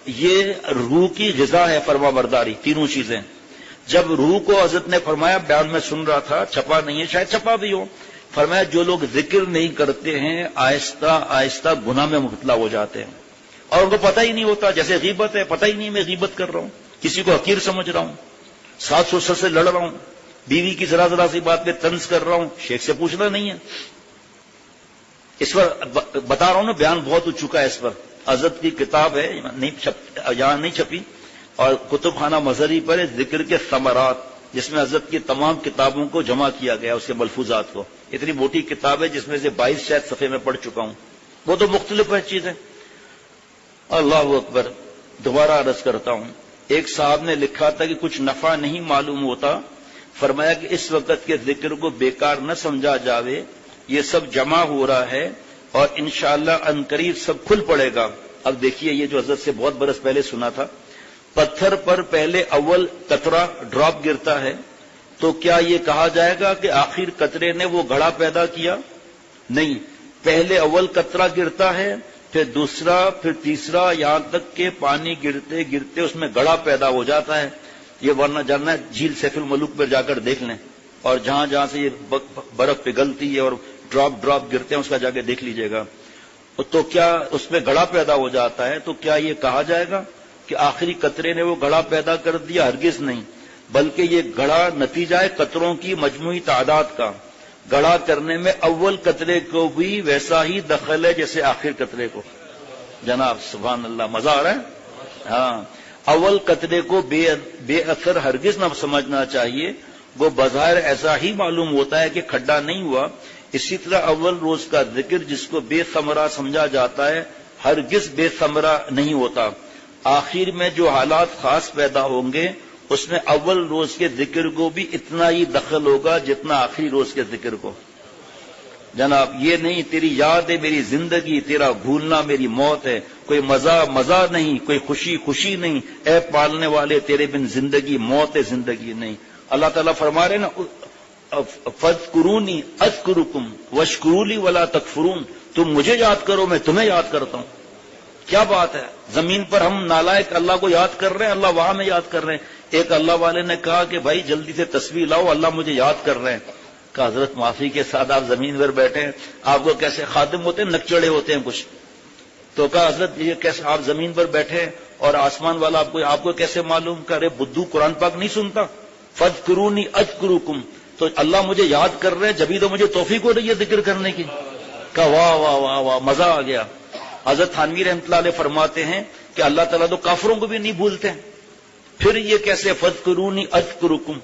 یہ روح کی غذا ہے، فرما برداری، تینوں چیزیں۔ جب روح کو حضرت نے فرمایا، بیان میں سن رہا تھا، چھپا نہیں ہے، شاید چھپا بھی ہو، فرمایا جو لوگ ذکر نہیں کرتے ہیں آہستہ آہستہ گناہ میں مبتلا ہو جاتے ہیں، اور ان کو پتہ ہی نہیں ہوتا، جیسے غیبت ہے، پتہ ہی نہیں میں غیبت کر رہا ہوں، کسی کو حقیر سمجھ رہا ہوں، ساتھ سسر سے لڑ رہا ہوں، بیوی کی ذرا ذرا سی بات پہ طنز کر رہا ہوں، شیخ سے پوچھنا نہیں ہے۔ اس پر بتا رہا ہوں نا، بیان بہت ہو چکا ہے اس پر۔ حضرت کی کتاب ہے، یہاں نہیں چھپی، اور کتب خانہ مظہری پر ہے، ذکر کے ثمرات، جس میں حضرت کی تمام کتابوں کو جمع کیا گیا، اس کے ملفوظات کو۔ اتنی موٹی کتاب ہے جس میں سے 22 شاید صفحے میں پڑھ چکا ہوں، وہ تو مختلف ہے چیزیں۔ اللہ اکبر۔ دوبارہ عرض کرتا ہوں، ایک صاحب نے لکھا تھا کہ کچھ نفع نہیں معلوم ہوتا، فرمایا کہ اس وقت کے ذکر کو بیکار نہ سمجھا جاوے، یہ سب جمع ہو رہا ہے اور انشاءاللہ عنقریب سب کھل پڑے گا۔ اب دیکھیے یہ جو حضرت سے بہت برس پہلے سنا تھا، پتھر پر پہلے اول قطرہ ڈراپ گرتا ہے تو کیا یہ کہا جائے گا کہ آخر قطرے نے وہ گھڑا پیدا کیا؟ نہیں، پہلے اول قطرہ گرتا ہے، پھر دوسرا، پھر تیسرا، یہاں تک کہ پانی گرتے گرتے اس میں گڑھا پیدا ہو جاتا ہے۔ یہ ورنہ جاننا ہے، جھیل سیف الملوک پر جا کر دیکھ لیں، اور جہاں جہاں سے یہ برف پگھلتی ہے اور ڈراپ گرتے ہیں اس کا جا کے دیکھ لیجئے گا، تو کیا اس میں گڑھا پیدا ہو جاتا ہے؟ تو کیا یہ کہا جائے گا کہ آخری قطرے نے وہ گڑھا پیدا کر دیا؟ ہرگز نہیں، بلکہ یہ گڑھا نتیجہ ہے قطروں کی مجموعی تعداد کا۔ گڑھا کرنے میں اول قطرے کو بھی ویسا ہی دخل ہے جیسے آخر قطرے کو۔ جناب سبحان اللہ، مزہ آ رہا ہے؟ ہاں، اول قطرے کو بے اثر ہرگز نہ سمجھنا چاہیے، وہ بظاہر ایسا ہی معلوم ہوتا ہے کہ کھڈا نہیں ہوا۔ اسی طرح اول روز کا ذکر جس کو بے ثمرہ سمجھا جاتا ہے ہرگز بے ثمرہ نہیں ہوتا۔ آخر میں جو حالات خاص پیدا ہوں گے اس میں اول روز کے ذکر کو بھی اتنا ہی دخل ہوگا جتنا آخری روز کے ذکر کو۔ جناب یہ نہیں تیری یاد ہے میری زندگی، تیرا بھولنا میری موت ہے، کوئی مزہ نہیں، کوئی خوشی نہیں، اے پالنے والے تیرے بن زندگی موت ہے، زندگی نہیں۔ اللہ تعالیٰ فرما رہے نا، فاذکرونی اذکرکم واشکروا لی ولا تکفرون، تم مجھے یاد کرو میں تمہیں یاد کرتا ہوں۔ کیا بات ہے، زمین پر ہم نالائق اللہ کو یاد کر رہے ہیں، اللہ وہاں میں یاد کر رہے ہیں۔ ایک اللہ والے نے کہا کہ بھائی جلدی سے تسبیح لاؤ، اللہ مجھے یاد کر رہے ہیں۔ کہ حضرت معافی کے ساتھ آپ زمین پر بیٹھے ہیں، آپ کو کیسے خادم ہوتے ہیں، نکچڑے ہوتے ہیں کچھ، تو کہا حضرت یہ کیسے آپ زمین پر بیٹھے اور آسمان والا آپ کو کیسے معلوم؟ کہ ارے بدھو قرآن پاک نہیں سنتا، فاذکرونی اذکرکم، تو اللہ مجھے یاد کر رہے ہیں، جبھی تو مجھے توفیق ہو رہی ہے ذکر کرنے کی۔ کہا واہ واہ واہ واہ، مزہ آ گیا۔ حضرت تھانوی رحمۃ اللہ علیہ فرماتے ہیں کہ اللہ تعالیٰ تو کافروں کو بھی نہیں بھولتے، پھر یہ کیسے فاذکرونی اذکرکم؟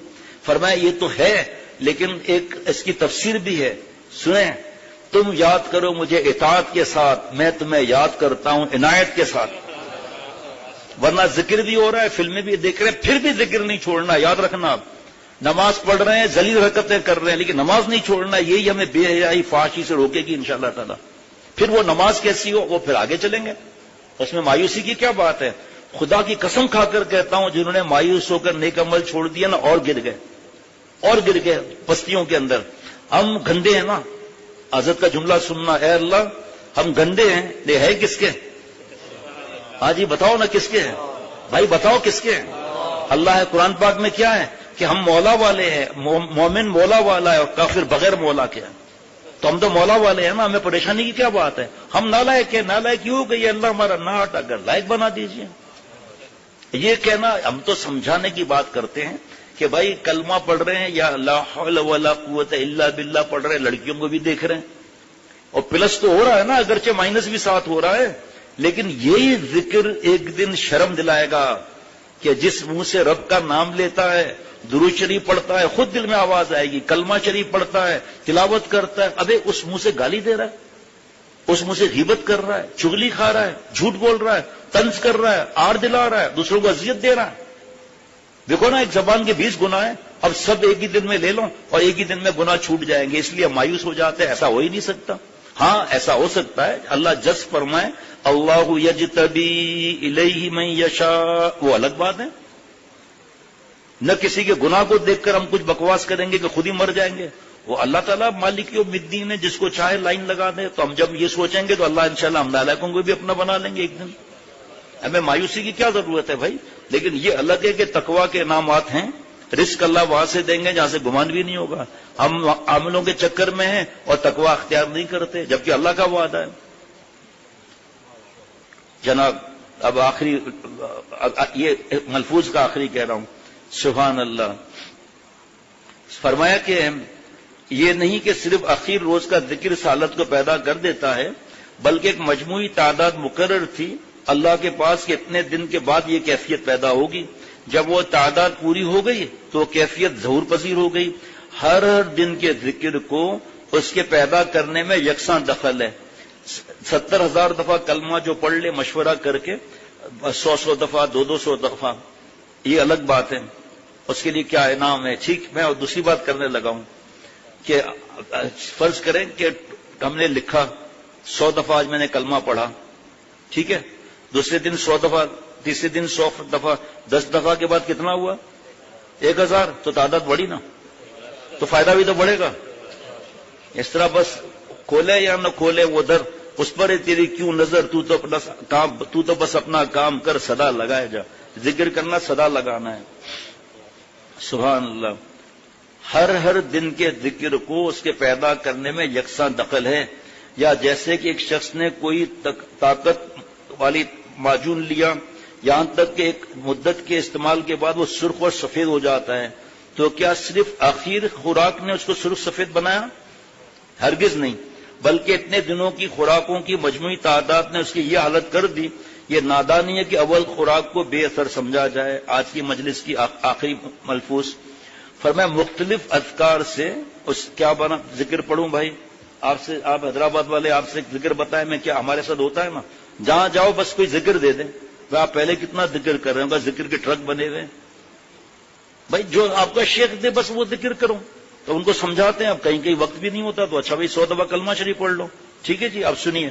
فرمایا یہ تو ہے، لیکن ایک اس کی تفسیر بھی ہے، سنیں، تم یاد کرو مجھے اطاعت کے ساتھ، میں تمہیں یاد کرتا ہوں عنایت کے ساتھ۔ ورنہ ذکر بھی ہو رہا ہے، فلمیں بھی دیکھ رہے ہیں، پھر بھی ذکر نہیں چھوڑنا، یاد رکھنا۔ آپ نماز پڑھ رہے ہیں، ذلیل حرکتیں کر رہے ہیں، لیکن نماز نہیں چھوڑنا، یہی ہمیں بے حیائی فحاشی سے روکے گی انشاءاللہ تعالی۔ پھر وہ نماز کیسی ہو، وہ پھر آگے چلیں گے، اس میں مایوسی کی کیا بات ہے؟ خدا کی قسم کھا کر کہتا ہوں، جنہوں نے مایوس ہو کر نیک عمل چھوڑ دیا نا، اور گر گئے پستیوں کے اندر۔ ہم گندے ہیں نا، حضرت کا جملہ سننا، اے اللہ ہم گندے ہیں، یہ ہے کس کے؟ ہاں جی بتاؤ نا کس کے ہیں بھائی، بتاؤ کس کے ہیں؟ اللہ ہے۔ قرآن پاک میں کیا ہے کہ ہم مولا والے ہیں، مومن مولا والا ہے اور کافر بغیر مولا کے ہیں، تو ہم تو مولا والے ہیں نا، ہمیں پریشانی کی کیا بات ہے؟ ہم نالائق ہیں، نالائق کیوں کہ یہ اللہ ہمارا نہ ہٹا کر لائق بنا دیجئے۔ یہ کہنا، ہم تو سمجھانے کی بات کرتے ہیں کہ بھائی کلمہ پڑھ رہے ہیں یا لا حول ولا قوت الا باللہ پڑھ رہے ہیں، لڑکیوں کو بھی دیکھ رہے ہیں، اور پلس تو ہو رہا ہے نا، اگرچہ مائنس بھی ساتھ ہو رہا ہے، لیکن یہی ذکر ایک دن شرم دلائے گا کہ جس منہ سے رب کا نام لیتا ہے، درود شریف پڑھتا ہے، خود دل میں آواز آئے گی، کلمہ شریف پڑھتا ہے، تلاوت کرتا ہے، ابے اس منہ سے گالی دے رہا ہے، اس منہ سے غیبت کر رہا ہے، چغلی کھا رہا ہے، جھوٹ بول رہا ہے، طنز کر رہا ہے، آر دلا رہا ہے، دوسروں کو اذیت دے رہا ہے۔ دیکھو نا، ایک زبان کے 20 گناہ ہیں، اب سب ایک ہی دن میں لے لو اور ایک ہی دن میں گناہ چھوٹ جائیں گے، اس لیے مایوس ہو جاتے ہیں. ایسا ہو ہی نہیں سکتا. ہاں ایسا ہو سکتا ہے، اللہ جذب فرمائے اللہ یجتبی الیہ من یشاء، وہ الگ بات ہے. نہ کسی کے گناہ کو دیکھ کر ہم کچھ بکواس کریں گے کہ خود ہی مر جائیں گے. وہ اللہ تعالیٰ مالک یوم الدین ہے، جس کو چاہے لائن لگا دے. تو ہم جب یہ سوچیں گے تو اللہ انشاءاللہ ہم نالائقوں کو بھی اپنا بنا لیں گے ایک دن. ہمیں مایوسی کی کیا ضرورت ہے بھائی؟ لیکن یہ الگ ہے کہ تقویٰ کے انعامات ہیں، رزق اللہ وہاں سے دیں گے جہاں سے گمان بھی نہیں ہوگا. ہم عملوں کے چکر میں ہیں اور تقویٰ اختیار نہیں کرتے، جبکہ اللہ کا وعدہ ہے. جناب اب آخری یہ ملفوظ کا آخری کہہ رہا ہوں. سبحان اللہ. فرمایا کہ یہ نہیں کہ صرف اخیر روز کا ذکر اس حالت کو پیدا کر دیتا ہے، بلکہ ایک مجموعی تعداد مقرر تھی اللہ کے پاس کہ اتنے دن کے بعد یہ کیفیت پیدا ہوگی. جب وہ تعداد پوری ہو گئی تو کیفیت ظہور پذیر ہو گئی. ہر دن کے ذکر کو اس کے پیدا کرنے میں یکساں دخل ہے. 70,000 دفعہ کلمہ جو پڑھ لے مشورہ کر کے، 100 دفعہ 200 دفعہ، یہ الگ بات ہے، اس کے لیے کیا انعام ہے. ٹھیک، میں اور دوسری بات کرنے لگا ہوں کہ فرض کریں کہ ہم نے لکھا 100 دفعہ آج میں نے کلمہ پڑھا، ٹھیک ہے، دوسرے دن 100 دفعہ، تیسرے دن 100 دفعہ، 10 دفعہ کے بعد کتنا ہوا؟ 1000. تو تعداد بڑھی نا، تو فائدہ بھی تو بڑھے گا. اس طرح بس کھولے یا نہ کھولے وہ در، اس پر تیری کیوں نظر، تو تو بس اپنا کام کر، صدا لگائے جا. ذکر کرنا صدا لگانا ہے. سبحان اللہ. ہر دن کے ذکر کو اس کے پیدا کرنے میں یکساں دخل ہے. یا جیسے کہ ایک شخص نے کوئی طاقت والی معجون لیا، یہاں تک کہ ایک مدت کے استعمال کے بعد وہ سرخ اور سفید ہو جاتا ہے، تو کیا صرف آخر خوراک نے اس کو سرخ سفید بنایا؟ ہرگز نہیں، بلکہ اتنے دنوں کی خوراکوں کی مجموعی تعداد نے اس کی یہ حالت کر دی. یہ نادانی ہے کہ اول خوراک کو بے اثر سمجھا جائے. آج کی مجلس کی آخری ملفوظ فرمایا مختلف اذکار سے اس کیا بنا. ذکر پڑھوں بھائی آپ سے، آپ حیدرآباد والے آپ سے ذکر بتائیں. میں کیا ہمارے ساتھ ہوتا ہے نا، جہاں جاؤ بس کوئی ذکر دے دیں. آپ پہلے کتنا ذکر کر رہے ہیں، ذکر کے ٹرک بنے ہوئے. بھائی جو آپ کا شیخ دے بس وہ ذکر کرو. تو ان کو سمجھاتے ہیں. اب کہیں وقت بھی نہیں ہوتا تو اچھا بھائی 100 دفعہ کلمہ شریف پڑھ لو. ٹھیک ہے جی. اب سنیے،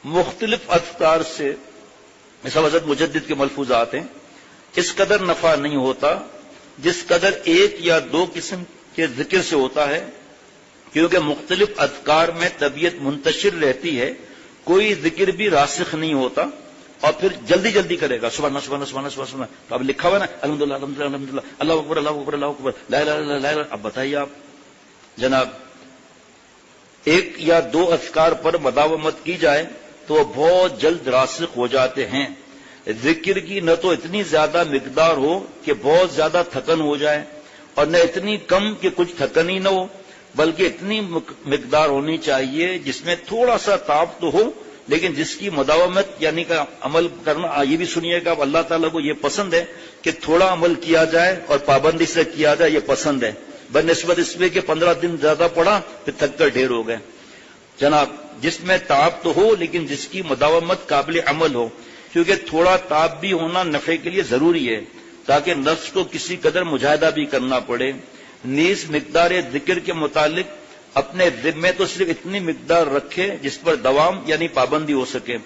مختلف اذکار سے اس حضرت مجدد کے ملفوظات ہیں. اس قدر نفع نہیں ہوتا جس قدر ایک یا دو قسم کے ذکر سے ہوتا ہے، کیونکہ مختلف اذکار میں طبیعت منتشر رہتی ہے. کوئی ذکر بھی راسخ نہیں ہوتا اور پھر جلدی جلدی کرے گا. سبحان اللہ سبحان اللہ سبحان اللہ سبحان اللہ. اب لکھا ہوا نا الحمدللہ الحمدللہ الحمدللہ، اللہ اکبر اللہ اکبر اللہ اکبر، لا الہ الا اللہ. اب بتائیے آپ جناب، ایک یا دو اذکار پر مداومت کی جائے تو بہت جلد راسخ ہو جاتے ہیں. ذکر کی نہ تو اتنی زیادہ مقدار ہو کہ بہت زیادہ تھکن ہو جائے، اور نہ اتنی کم کہ کچھ تھکن ہی نہ ہو، بلکہ اتنی مقدار ہونی چاہیے جس میں تھوڑا سا تاب تو ہو، لیکن جس کی مداومت یعنی کہ عمل کرنا. یہ بھی سنیے گا، اللہ تعالیٰ کو یہ پسند ہے کہ تھوڑا عمل کیا جائے اور پابندی سے کیا جائے، یہ پسند ہے، بنسبت اس میں کہ 15 دن زیادہ پڑا پھر تھک کر ڈھیر ہو گئے. جناب جس میں تاب تو ہو لیکن جس کی مداومت قابل عمل ہو، کیونکہ تھوڑا تاب بھی ہونا نفع کے لیے ضروری ہے تاکہ نفس کو کسی قدر مجاہدہ بھی کرنا پڑے. نیز مقدار ذکر کے متعلق اپنے ذمے تو صرف اتنی مقدار رکھے جس پر دوام یعنی پابندی ہو سکے.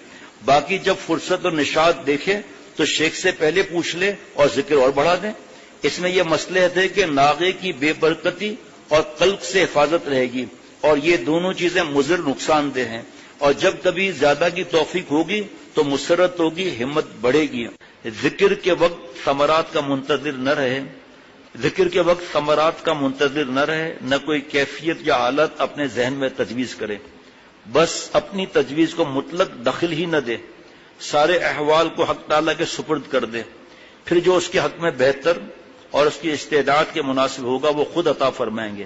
باقی جب فرصت اور نشاط دیکھے تو شیخ سے پہلے پوچھ لے اور ذکر اور بڑھا دیں. اس میں یہ مصلحت ہے کہ ناغے کی بے برکتی اور قلب سے حفاظت رہے گی، اور یہ دونوں چیزیں مضر نقصان دہ ہیں. اور جب کبھی زیادہ کی توفیق ہوگی تو مسرت ہوگی، ہمت بڑھے گی. ذکر کے وقت ثمرات کا منتظر نہ رہے، ذکر کے وقت ثمرات کا منتظر نہ رہے، نہ کوئی کیفیت یا حالت اپنے ذہن میں تجویز کرے. بس اپنی تجویز کو مطلق دخل ہی نہ دے، سارے احوال کو حق تعالیٰ کے سپرد کر دے. پھر جو اس کے حق میں بہتر اور اس کی استعداد کے مناسب ہوگا وہ خود عطا فرمائیں گے.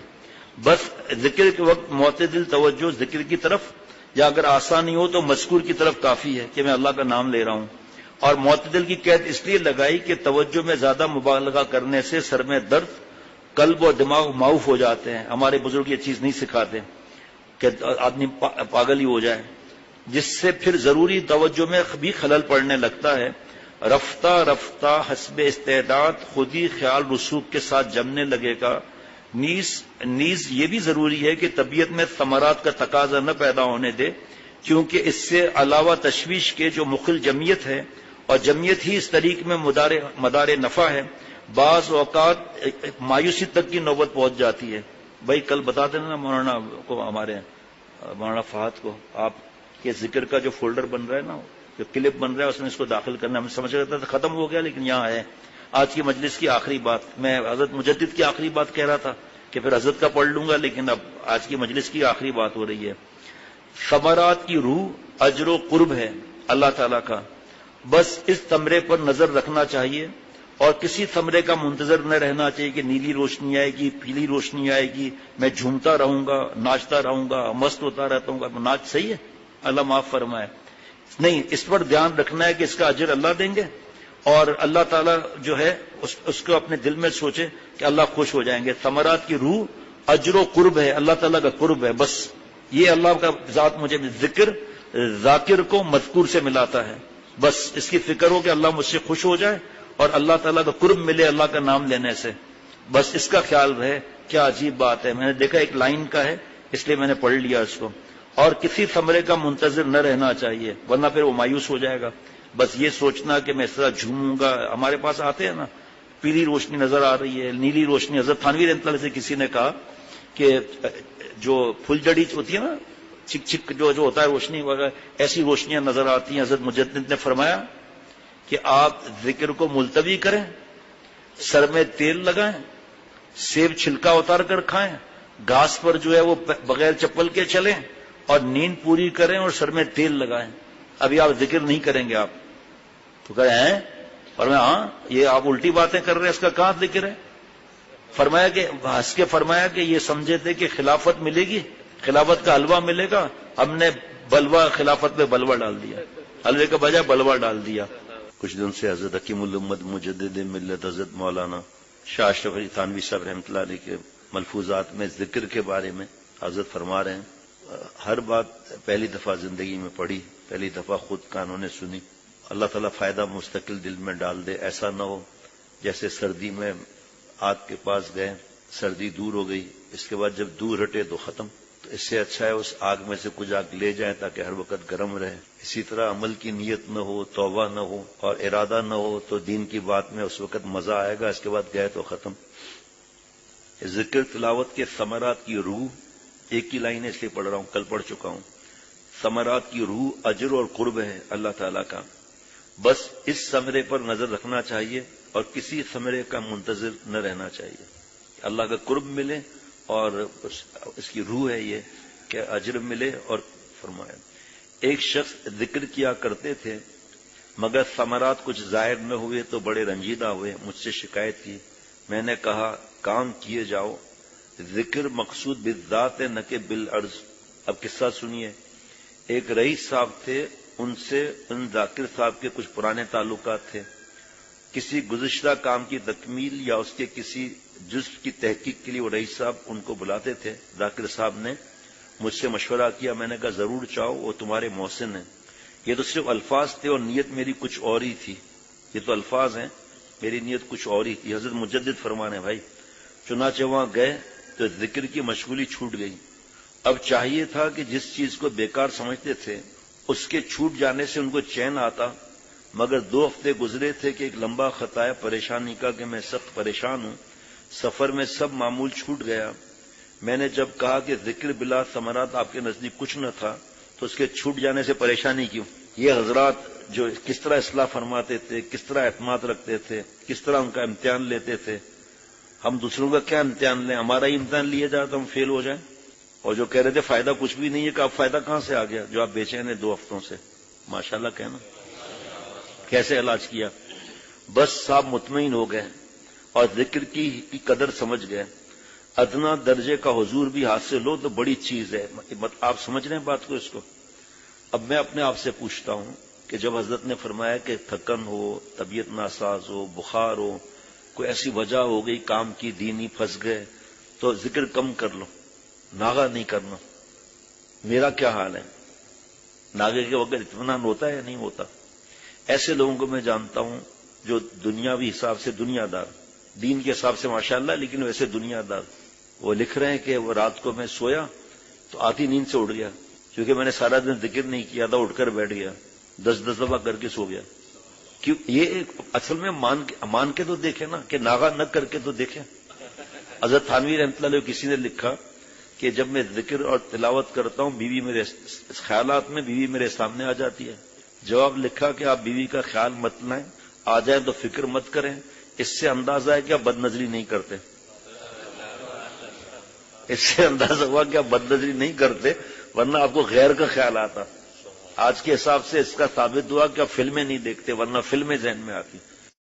بس ذکر کے وقت معتدل توجہ ذکر کی طرف، یا اگر آسانی ہو تو مذکور کی طرف کافی ہے کہ میں اللہ کا نام لے رہا ہوں. اور معتدل کی قید اس لیے لگائی کہ توجہ میں زیادہ مبالغہ کرنے سے سر میں درد، قلب اور دماغ معاف ہو جاتے ہیں. ہمارے بزرگ یہ چیز نہیں سکھاتے کہ آدمی پاگل ہی ہو جائے، جس سے پھر ضروری توجہ میں بھی خلل پڑنے لگتا ہے. رفتہ رفتہ حسب استعداد خود ہی خیال رسوخ کے ساتھ جمنے لگے گا۔ نیز یہ بھی ضروری ہے کہ طبیعت میں ثمرات کا تقاضا نہ پیدا ہونے دے، کیونکہ اس سے علاوہ تشویش کے جو مخل جمعیت ہے، اور جمعیت ہی اس طریق میں مدار نفع ہے، بعض اوقات مایوسی تک کی نوبت پہنچ جاتی ہے۔ بھائی کل بتا دینا نا مولانا کو، ہمارے مولانا فہد کو، آپ کے ذکر کا جو فولڈر بن رہا ہے نا، جو کلپ بن رہا ہے، اس میں اس کو داخل کرنا۔ ہم سمجھ رہے تھے ختم ہو گیا، لیکن یہاں ہے آج کی مجلس کی آخری بات۔ میں حضرت مجدد کی آخری بات کہہ رہا تھا کہ پھر حضرت کا پڑھ لوں گا، لیکن اب آج کی مجلس کی آخری بات ہو رہی ہے۔ ثمرات کی روح اجر و قرب ہے اللہ تعالیٰ کا، بس اس ثمرے پر نظر رکھنا چاہیے اور کسی ثمرے کا منتظر نہ رہنا چاہیے کہ نیلی روشنی آئے گی، پیلی روشنی آئے گی، میں جھومتا رہوں گا، ناچتا رہوں گا، مست ہوتا رہتا ہوں گا۔ ناچ صحیح ہے، اللہ معاف فرمائے، نہیں، اس پر دھیان رکھنا ہے کہ اس کا اجر اللہ دیں گے، اور اللہ تعالیٰ جو ہے اس کو اپنے دل میں سوچے کہ اللہ خوش ہو جائیں گے۔ ثمرات کی روح اجر و قرب ہے، اللہ تعالیٰ کا قرب ہے، بس یہ اللہ کا ذات مجھے ذکر ذاکر کو مذکور سے ملاتا ہے، بس اس کی فکر ہو کہ اللہ مجھ سے خوش ہو جائے اور اللہ تعالیٰ کا قرب ملے اللہ کا نام لینے سے، بس اس کا خیال رہے۔ کیا عجیب بات ہے، میں نے دیکھا ایک لائن کا ہے اس لیے میں نے پڑھ لیا اس کو۔ اور کسی ثمرے کا منتظر نہ رہنا چاہیے، ورنہ پھر وہ مایوس ہو جائے گا۔ بس یہ سوچنا کہ میں اس طرح جھوموں گا، ہمارے پاس آتے ہیں نا، پیلی روشنی نظر آ رہی ہے، نیلی روشنی۔ حضرت تھانوی رحمۃ اللہ سے کسی نے کہا کہ جو پھل جڑی ہوتی ہے نا، چھک چھک جو ہوتا ہے روشنی وغیرہ، ایسی روشنیاں نظر آتی ہیں۔ حضرت مجدد نے فرمایا کہ آپ ذکر کو ملتوی کریں، سر میں تیل لگائیں، سیب چھلکا اتار کر کھائیں، گھاس پر جو ہے وہ بغیر چپل کے چلیں، اور نیند پوری کریں اور سر میں تیل لگائیں۔ ابھی آپ ذکر نہیں کریں گے آپ تو کہے ہیں، اور میں ہاں یہ آپ الٹی باتیں کر رہے ہیں، اس کا کہاں ذکر ہے؟ فرمایا کہ ہنس کے فرمایا کہ یہ سمجھے تھے کہ خلافت ملے گی، خلافت کا حلوہ ملے گا، ہم نے بلوا خلافت میں بلوا ڈال دیا، حلوے کا بجائے بلوا ڈال دیا۔ کچھ دن سے حضرت حکیم الامت مجدد ملت حضرت مولانا شاہ اشرف علی تھانوی صاحب رحمۃ اللہ علیہ کے ملفوظات میں ذکر کے بارے میں حضرت فرما رہے ہیں، ہر بات پہلی دفعہ زندگی میں پڑھی، پہلی دفعہ خود کانوں نے سنی۔ اللہ تعالیٰ فائدہ مستقل دل میں ڈال دے، ایسا نہ ہو جیسے سردی میں آگ کے پاس گئے، سردی دور ہو گئی، اس کے بعد جب دور ہٹے تو ختم۔ تو اس سے اچھا ہے اس آگ میں سے کچھ آگ لے جائیں تاکہ ہر وقت گرم رہے۔ اسی طرح عمل کی نیت نہ ہو، توبہ نہ ہو اور ارادہ نہ ہو تو دین کی بات میں اس وقت مزہ آئے گا، اس کے بعد گئے تو ختم۔ ذکر تلاوت کے ثمرات کی روح، ایک ہی لائن ہے اس لیے پڑھ رہا ہوں، کل پڑھ چکا ہوں۔ ثمرات کی روح اجر اور قرب ہے اللہ تعالیٰ کا، بس اس ثمرے پر نظر رکھنا چاہیے اور کسی ثمرے کا منتظر نہ رہنا چاہیے۔ اللہ کا قرب ملے اور اس کی روح ہے یہ کہ اجر ملے۔ اور فرمایا ایک شخص ذکر کیا کرتے تھے مگر ثمرات کچھ ظاہر نہ ہوئے تو بڑے رنجیدہ ہوئے، مجھ سے شکایت کی، میں نے کہا کام کیے جاؤ، ذکر مقصود بالذات ہے نہ کہ بالعرض۔ اب قصہ سنیے، ایک رئیس صاحب تھے، ان سے ان ذاکر صاحب کے کچھ پرانے تعلقات تھے، کسی گزشتہ کام کی تکمیل یا اس کے کسی جزو کی تحقیق کے لیے وہ رئیس صاحب ان کو بلاتے تھے۔ ذاکر صاحب نے مجھ سے مشورہ کیا، میں نے کہا ضرور چاہو، وہ تمہارے محسن ہیں۔ یہ تو صرف الفاظ تھے اور نیت میری کچھ اور ہی تھی، یہ تو الفاظ ہیں، میری نیت کچھ اور ہی تھی۔ حضرت مجدد فرمانے بھائی، چنانچہ وہاں گئے تو ذکر کی مشغولی چھوٹ گئی۔ اب چاہیے تھا کہ جس چیز کو بیکار سمجھتے تھے اس کے چھوٹ جانے سے ان کو چین آتا، مگر 2 ہفتے گزرے تھے کہ ایک لمبا خط آیا پریشانی کا کہ میں سخت پریشان ہوں، سفر میں سب معمول چھوٹ گیا۔ میں نے جب کہا کہ ذکر بلا ثمرات آپ کے نزدیک کچھ نہ تھا تو اس کے چھوٹ جانے سے پریشانی کیوں؟ یہ حضرات جو کس طرح اصلاح فرماتے تھے، کس طرح اعتماد رکھتے تھے، کس طرح ان کا امتحان لیتے تھے۔ ہم دوسروں کا کیا امتحان لیں، ہمارا ہی امتحان لیا جائے تو ہم فیل ہو جائیں۔ اور جو کہہ رہے تھے فائدہ کچھ بھی نہیں ہے، کہ اب فائدہ کہاں سے آ گیا جو آپ بے چین ہیں 2 ہفتوں سے؟ ماشاءاللہ کہنا، کیسے علاج کیا؟ بس صاحب مطمئن ہو گئے اور ذکر کی قدر سمجھ گئے۔ ادنا درجے کا حضور بھی حاصل ہو تو بڑی چیز ہے۔ آپ سمجھ رہے ہیں بات کو، اس کو؟ اب میں اپنے آپ سے پوچھتا ہوں کہ جب حضرت نے فرمایا کہ تھکن ہو، طبیعت ناساز ہو، بخار ہو، کوئی ایسی وجہ ہو گئی کام کی، دینی پھنس گئے، تو ذکر کم کر لو، ناغہ نہیں کرنا۔ میرا کیا حال ہے؟ ناغے کے وقت اطمینان ہوتا ہے یا نہیں ہوتا؟ ایسے لوگوں کو میں جانتا ہوں جو دنیاوی حساب سے دنیا دار، دین کے حساب سے ماشاءاللہ لیکن ویسے دنیا دار، وہ لکھ رہے ہیں کہ وہ رات کو میں سویا تو آتی نیند سے اٹھ گیا، کیونکہ میں نے سارا دن ذکر نہیں کیا تھا، اٹھ کر بیٹھ گیا، 10 دفعہ کر کے سو گیا۔ کیوں؟ یہ اصل میں مان کے تو دیکھیں نا، کہ ناغا نہ کر کے تو دیکھیں۔ حضرت تھانوی رحمۃ اللہ علیہ کسی نے لکھا کہ جب میں ذکر اور تلاوت کرتا ہوں بیوی میرے خیالات میں بیوی میرے سامنے آ جاتی ہے۔ جواب لکھا کہ آپ بیوی کا خیال مت لائیں، آ جائے تو فکر مت کریں، اس سے اندازہ ہے کہ آپ بد نظری نہیں کرتے، اس سے اندازہ ہوا کہ آپ بد نظری نہیں کرتے، ورنہ آپ کو غیر کا خیال آتا۔ آج کے حساب سے اس کا ثابت ہوا کہ آپ فلمیں نہیں دیکھتے، ورنہ فلمیں ذہن میں آتی۔